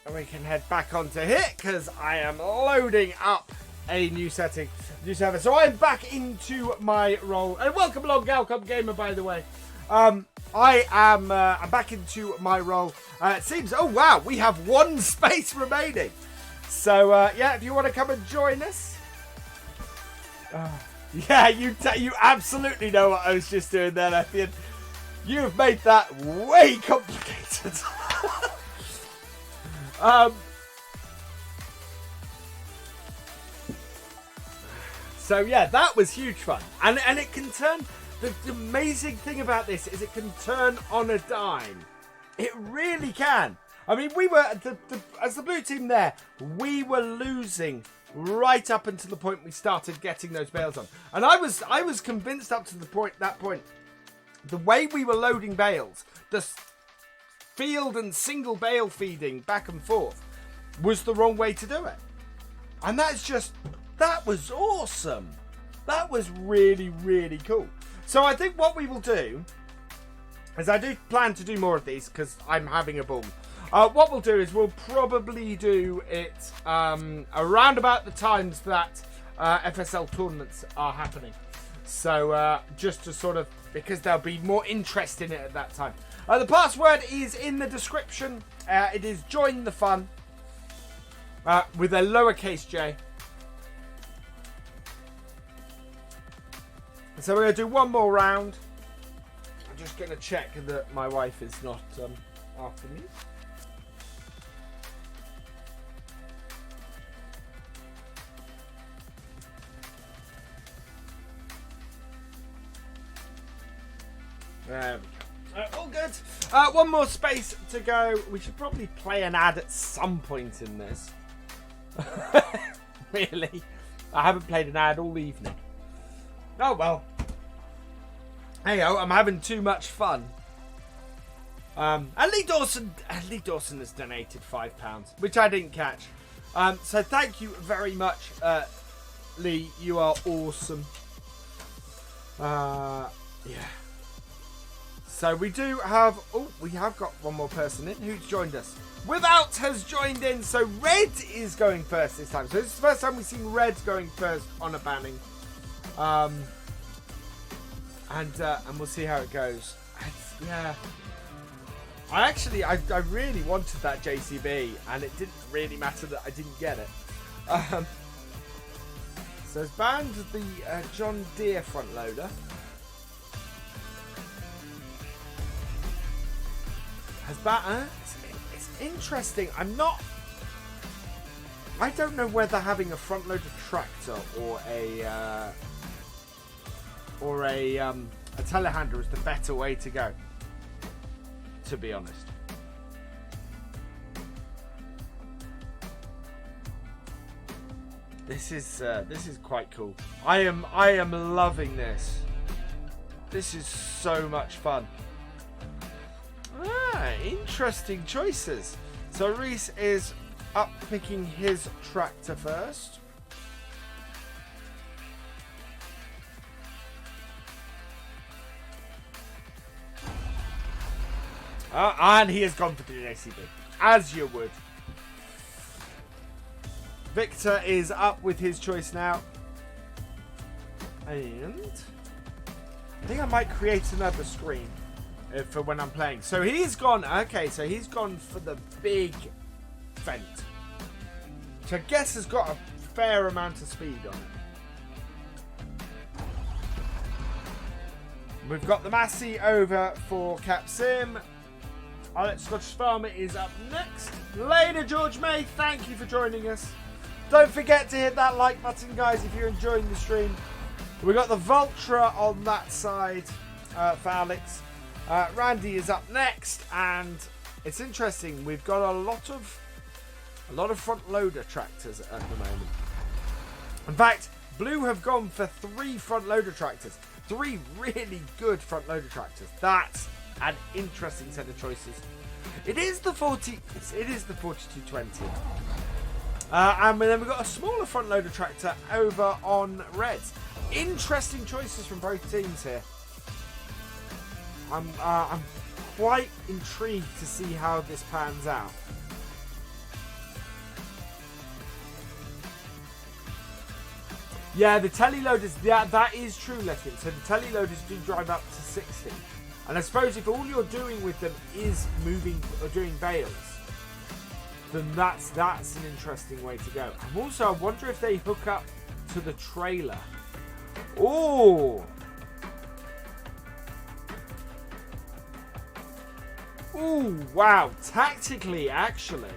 and we can head back onto here because I am loading up a new setting, new server. So I'm back into my role, and welcome along, Galcomp Gamer, by the way. I'm back into my role. It seems, oh wow, we have one space remaining. So yeah, if you want to come and join us, yeah, you absolutely know what I was just doing there, Lethian. You've made that way complicated. So yeah, that was huge fun, and it can turn. The amazing thing about this is it can turn on a dime. It really can. I mean, we were as the blue team there, we were losing right up until the point we started getting those bales on, and I was convinced up to that point, the way we were loading bales, the field and single bale feeding back and forth, was the wrong way to do it, and that was awesome. That was really, really cool. So I think what we will do is, I do plan to do more of these because I'm having a ball. What we'll do is we'll probably do it around about the times that FSL tournaments are happening. So just to sort of, because there'll be more interest in it at that time. The password is in the description. It is join the fun with a lowercase j. So we're going to do one more round. I'm just going to check that my wife is not after me. There we go. All good. One more space to go. We should probably play an ad at some point in this. Really? I haven't played an ad all evening. Oh well. Hey, I'm having too much fun. And Lee Dawson has donated £5, which I didn't catch. So thank you very much, Lee. You are awesome. Yeah. So we do have. Oh, we have got one more person in who's joined us. Without has joined in. So Red is going first this time. So this is the first time we've seen Red going first on a banning. And we'll see how it goes. Yeah. I really wanted that JCB, and it didn't really matter that I didn't get it. So it's banned the John Deere front loader. Has banned. It's interesting. I don't know whether having a front loader tractor or a telehandler is the better way to go, to be honest. This is quite cool. I am loving this. This is so much fun. Interesting choices. So Reese is up picking his tractor first. And he has gone for the JCB, as you would. Victor is up with his choice now. And I think I might create another screen for when I'm playing. So he's gone, okay, so he's gone for the big vent, which I guess has got a fair amount of speed on it. we've got the Massey over for Cap Sim. Alex Scottish Farmer is up next. Later, George May, thank you for joining us. Don't forget to hit that like button, guys, if you're enjoying the stream. We've got the Vultra on that side for Alex. Randy is up next, and it's interesting. We've got a lot of front loader tractors at the moment. In fact, Blue have gone for 3 front loader tractors. 3 really good front loader tractors. That's an interesting set of choices. It is the 4220. And then we've got a smaller front loader tractor over on Reds. Interesting choices from both teams here. I'm quite intrigued to see how this pans out. Yeah, the teleloaders, that is true, Letkin. So the teleloaders do drive up to 60. And I suppose if all you're doing with them is moving or doing bales, then that's an interesting way to go. And also, I wonder if they hook up to the trailer. Oh! Ooh, wow. Tactically, actually,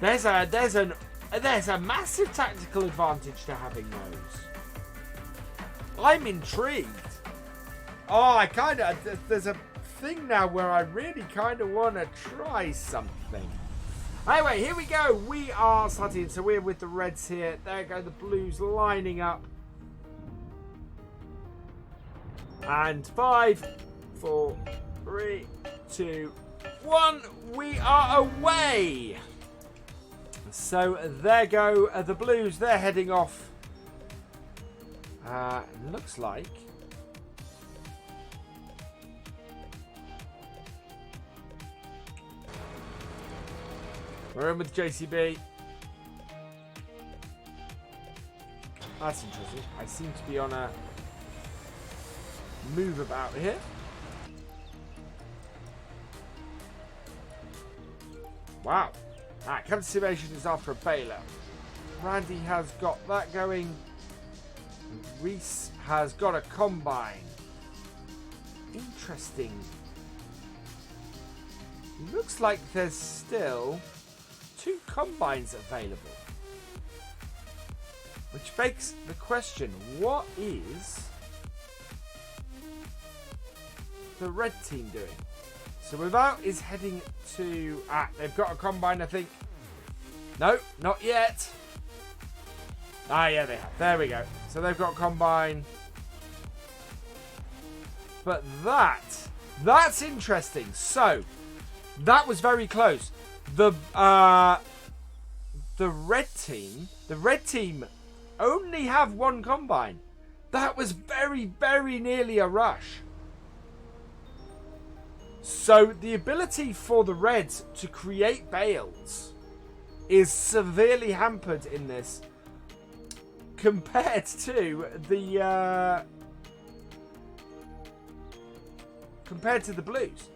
there's a massive tactical advantage to having those. I'm intrigued. Oh, there's a thing now where I really kind of want to try something. Anyway, here we go. We are starting. So we're with the Reds here. There go the Blues lining up. And 5, 4, 3, 2, 1. We are away. So there go the Blues. They're heading off. Looks like. We're in with JCB. That's interesting. I seem to be on a move about here. Wow. Captain Simulation is after a bailer. Randy has got that going. Reese has got a combine. Interesting. Looks like there's still 2 combines available. Which begs the question, what is the red team doing? So Without is heading to... they've got a combine, I think. No, not yet. Yeah, they have. There we go. So they've got combine. But that's interesting. So, that was very close. The red team only have 1 combine. That was very, very nearly a rush. So the ability for the Reds to create bales is severely hampered in this compared to the Blues.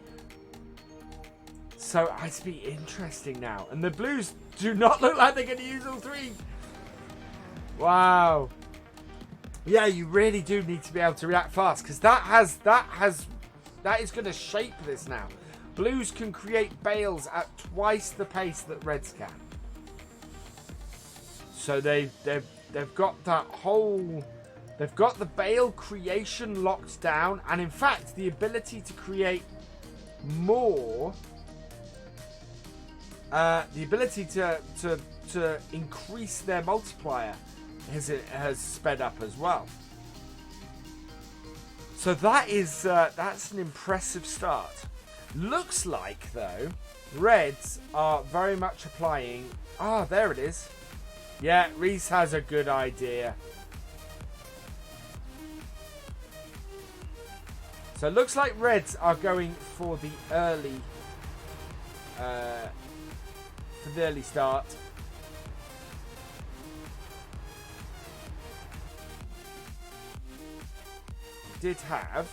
So it's be interesting now. And the Blues do not look like they're going to use all 3. Wow. Yeah, you really do need to be able to react fast, because that is going to shape this now. Blues can create bales at twice the pace that Reds can. So they've got that whole... They've got the bale creation locked down, and in fact, the ability to create more... the ability to increase their multiplier has sped up as well. So that's an impressive start. Looks like, though, Reds are very much applying... there it is. Yeah, Reese has a good idea. So it looks like Reds are going for the early start. Did have.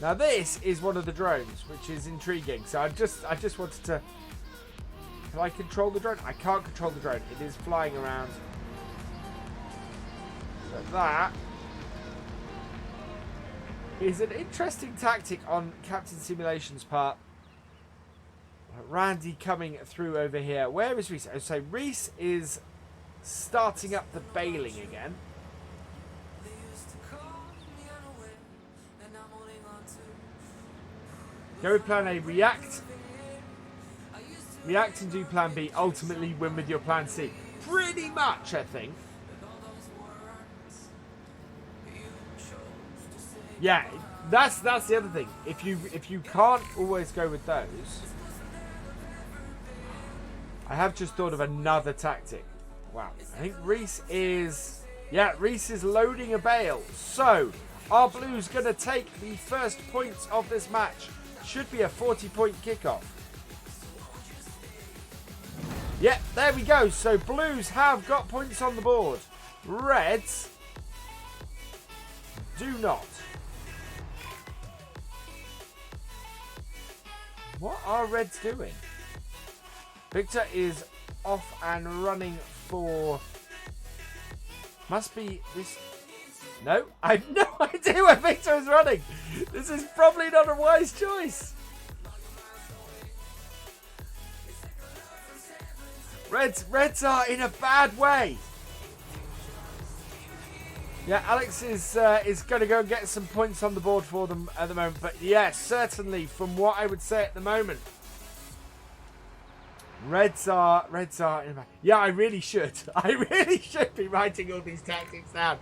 Now this is one of the drones, which is intriguing. So I just wanted to. Can I control the drone? I can't control the drone. It is flying around. But that is an interesting tactic on Captain Simulation's part. Randy coming through over here. Where is Reese? Oh, so Reese is starting up the bailing again. Go with plan A, react. React and do plan B. Ultimately win with your plan C. Pretty much, I think. Yeah, that's the other thing. If you can't always go with those, I have just thought of another tactic. Wow, I think Reese is loading a bale. So our Blues gonna take the first points of this match. Should be a 40-point kickoff. Yeah, there we go. So Blues have got points on the board. Reds do not. What are Reds doing? Victor is off and running for... Must be this... No, I have no idea where Victor is running. This is probably not a wise choice. Reds are in a bad way. Yeah, Alex is going to go and get some points on the board for them at the moment. But yeah, certainly from what I would say at the moment, Reds are in a bad... Yeah, I really should. I really should be writing all these tactics down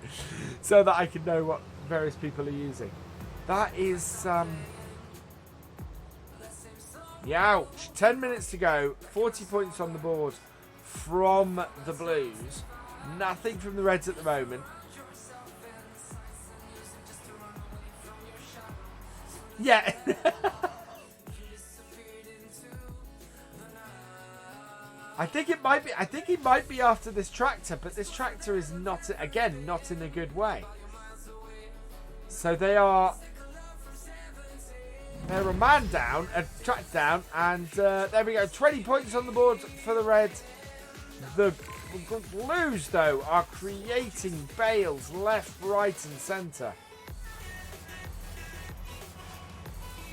so that I can know what various people are using. That is ouch. 10 minutes to go. 40 points on the board from the Blues. Nothing from the Reds at the moment. Yeah. I think it might be after this tractor, but this tractor is not in a good way. So they're a man down, a track down, and there we go. 20 points on the board for the Reds. The Blues, though, are creating bales left, right, and centre.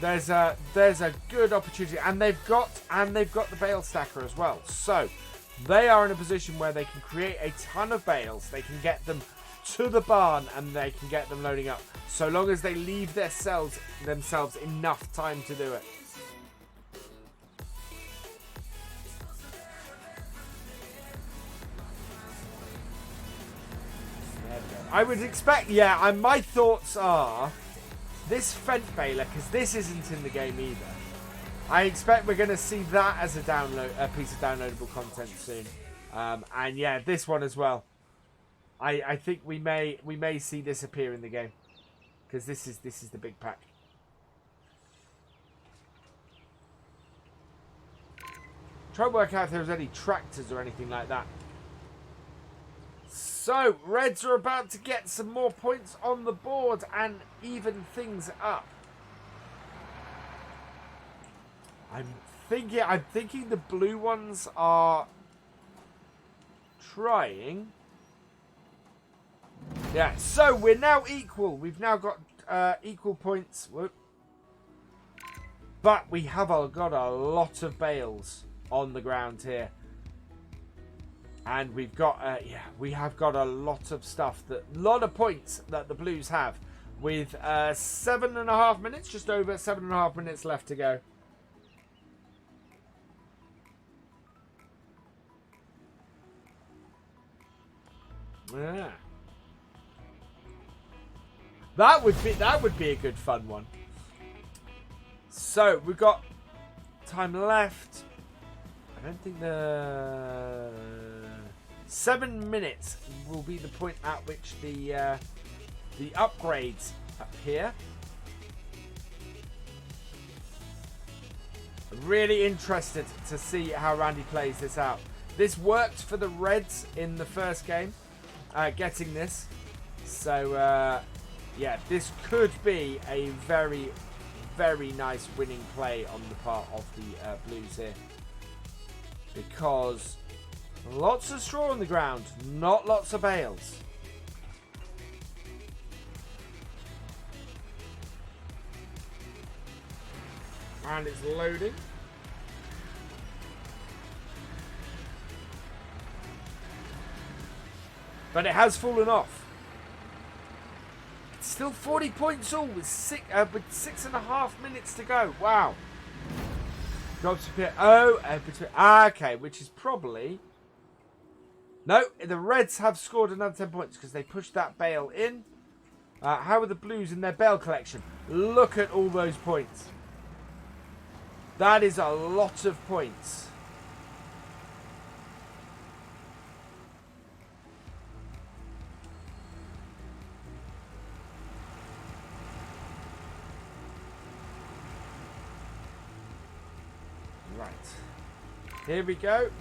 There's a good opportunity, and they've got the bale stacker as well. So they are in a position where they can create a ton of bales. They can get them to the barn, and they can get them loading up. So long as they leave themselves enough time to do it. I would expect, my thoughts are this Fent baler, because this isn't in the game either. I expect we're going to see that as a piece of downloadable content soon. And yeah, this one as well. I think we may see this appear in the game, because this is the big pack. Try and work out if there's any tractors or anything like that. So, Reds are about to get some more points on the board and even things up. I'm thinking the blue ones are trying. Yeah, so we're now equal. We've now got equal points. Whoop. But we have got a lot of bales on the ground here. And we've got, we have got a lot of stuff, lot of points that the Blues have, with 7.5 minutes, just over 7.5 minutes left to go. Yeah, that would be a good fun one. So we've got time left. I don't think 7 minutes will be the point at which the upgrades appear. I'm really interested to see how Randy plays this out. This worked for the Reds in the first game, getting this. So yeah, this could be a very, very nice winning play on the part of the Blues here. Because lots of straw on the ground, not lots of bales. And it's loading. But it has fallen off. It's still 40 points all with 6.5 minutes to go. Wow. Drops appear. Oh, okay, which is probably... No, the Reds have scored another 10 points because they pushed that bale in. How are the Blues in their bale collection? Look at all those points. That is a lot of points. Right. Here we go.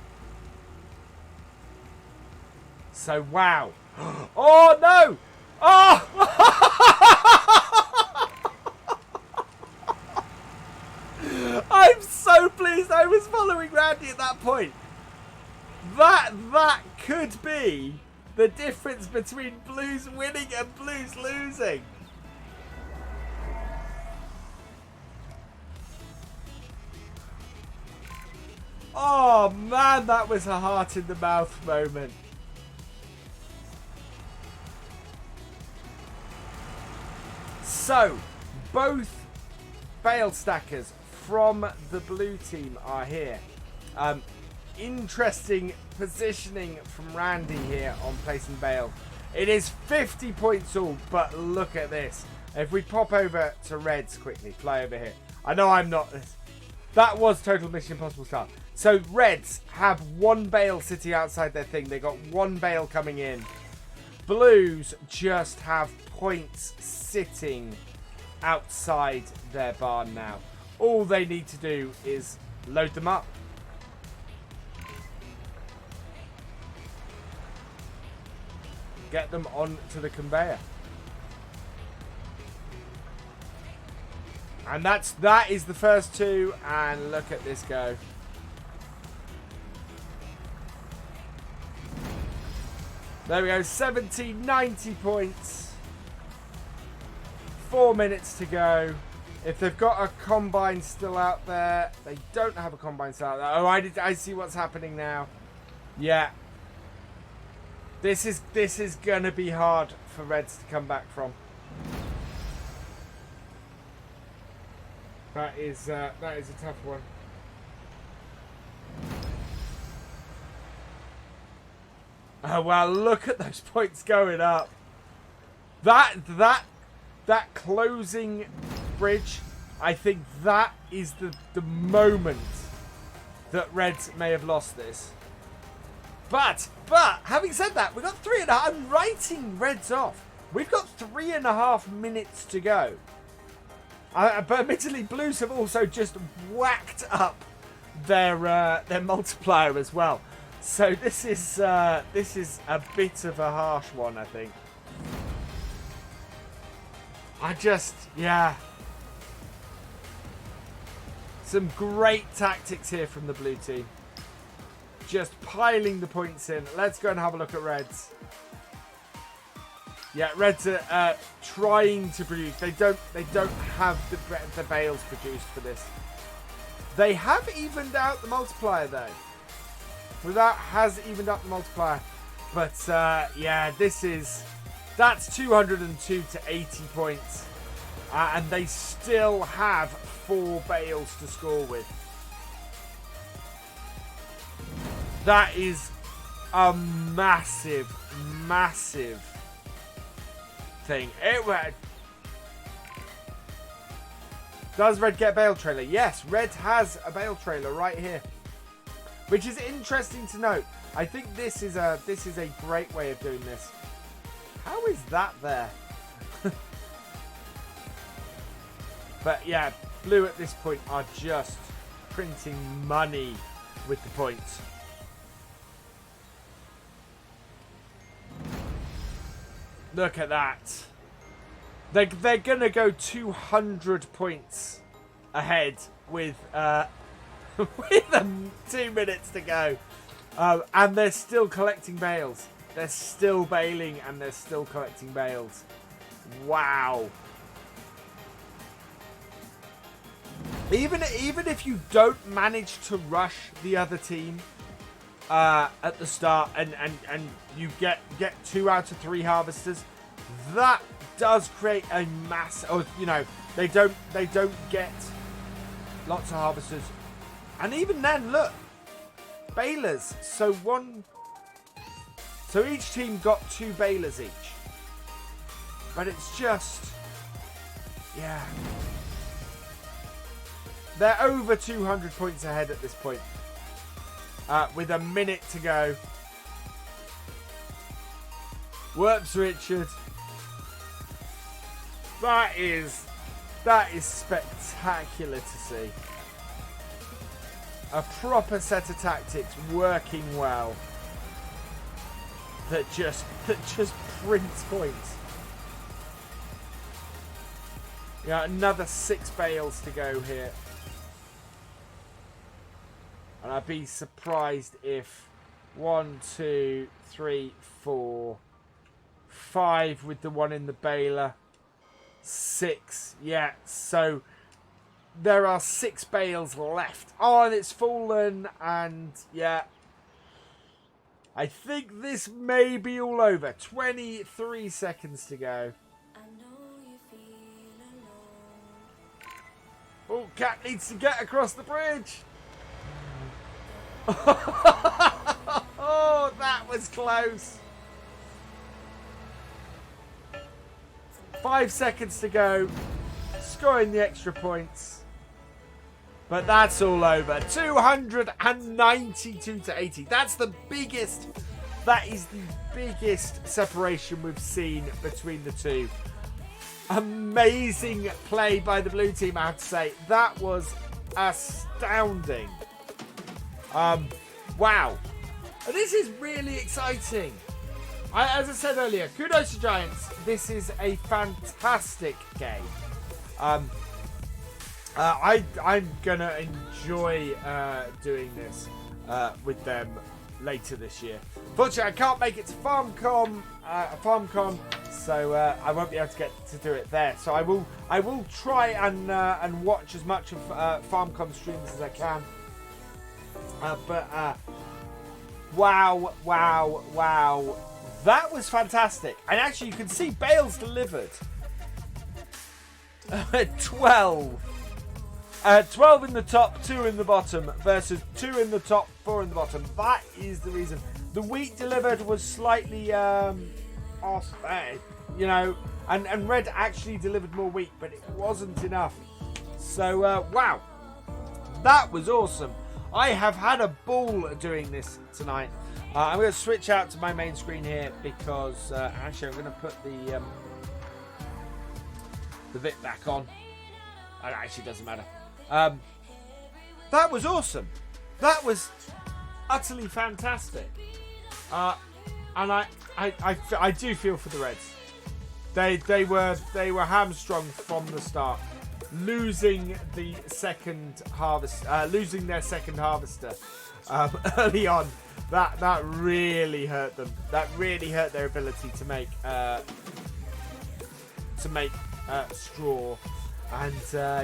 So, wow. Oh, no! Oh! I'm so pleased I was following Randy at that point. That could be the difference between Blues winning and Blues losing. Oh man, that was a heart in the mouth moment. So, both bale stackers from the blue team are here. Interesting positioning from Randy here on placing bale. It is 50 points all, but look at this. If we pop over to Reds quickly, fly over here. I know I'm not... That was total Mission Impossible style. So Reds have one bale sitting outside their thing. They got one bale coming in. Blues just have points sitting outside their barn now. All they need to do is load them up. Get them onto the conveyor. And that is the first two, and look at this go. There we go, 1790 points. 4 minutes to go. If they've got a combine still out there, they don't have a combine still out there. Oh, I see what's happening now. Yeah. This is gonna be hard for Reds to come back from. That is a tough one. Oh wow, look at those points going up. That closing bridge, I think that is the moment that Reds may have lost this. But having said that, we've got 3.5. I'm writing Reds off. We've got 3.5 minutes to go. But admittedly, Blues have also just whacked up their multiplier as well. So this is a bit of a harsh one, I think. Yeah. Some great tactics here from the blue team. Just piling the points in. Let's go and have a look at Reds. Yeah, Reds are trying to produce. They don't have the bales produced for this. They have evened out the multiplier though. That has evened up the multiplier. But yeah, that's 202 to 80 points. And they still have 4 bales to score with. That is a massive, massive thing. Does Red get a bale trailer? Yes, Red has a bale trailer right here. Which is interesting to note. I think this is a great way of doing this. How is that there? But yeah, Blue at this point are just printing money with the points. Look at that. They're going to go 200 points ahead with... with 2 minutes to go. And they're still collecting bales. They're still baling and they're still collecting bales. Wow. Even if you don't manage to rush the other team at the start and you get 2 out of 3 harvesters, that does create a mass. Or you know, they don't get lots of harvesters, and even then, look, balers. So each team got 2 balers each, but it's just, yeah. They're over 200 points ahead at this point. With a minute to go. Whoops, Richard. That is spectacular to see. A proper set of tactics working well. That just prints points. Yeah, another 6 bales to go here. And I'd be surprised if 1, 2, 3, 4, 5 with the one in the baler. 6. Yeah, so there are 6 bales left. Oh, and it's fallen. And yeah, I think this may be all over. 23 seconds to go. Oh, Cat needs to get across the bridge. Oh, that was close. 5 seconds to go. Scoring the extra points. But that's all over. 292 to 80. That's the biggest. That is the biggest separation we've seen between the two. Amazing play by the blue team, I have to say. That was astounding. Wow. This is really exciting. As I said earlier, kudos to Giants. This is a fantastic game. I'm gonna enjoy doing this with them later this year. Fortunately, I can't make it to FarmCon, so I won't be able to get to do it there. So I will try and watch as much of FarmCon streams as I can. Wow. That was fantastic. And actually, you can see bales delivered. 12. 12 in the top, 2 in the bottom, versus 2 in the top, 4 in the bottom. That is the reason. The wheat delivered was slightly off, you know, and red actually delivered more wheat, but it wasn't enough. So, wow. That was awesome. I have had a ball doing this tonight. I'm going to switch out to my main screen here because actually I'm going to put the bit back on. It actually doesn't matter. That was awesome. That was utterly fantastic. And I do feel for the Reds. They were hamstrung from the start, losing the second harvest, losing their second harvester early on. That really hurt them. That really hurt their ability to make straw. And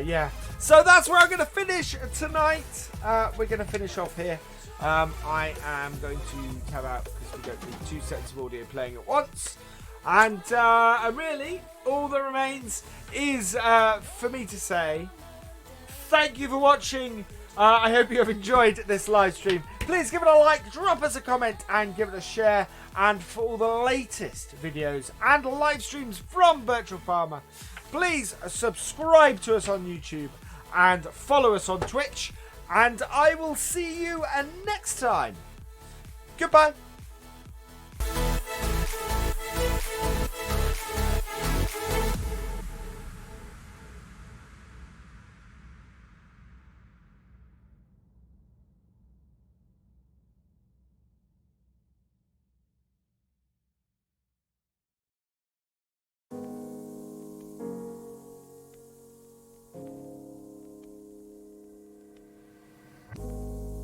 yeah, so that's where I'm going to finish tonight. We're going to finish off here. I am going to tab out because we don't need 2 sets of audio playing at once. And really, all that remains is for me to say thank you for watching. I hope you have enjoyed this live stream. Please give it a like, drop us a comment, and give it a share. And for all the latest videos and live streams from Virtual Farmer, please subscribe to us on YouTube and follow us on Twitch. And I will see you next time. Goodbye.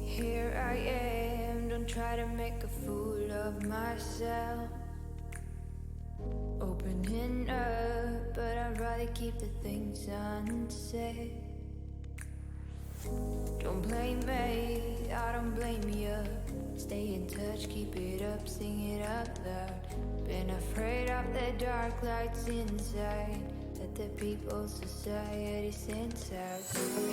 Here I am, don't try to make a fool of myself. Opening up, but I'd rather keep the things unsaid. Don't blame me, I don't blame you. Stay in touch, keep it up, sing it out loud. Been afraid of the dark lights inside that the people's society sends out.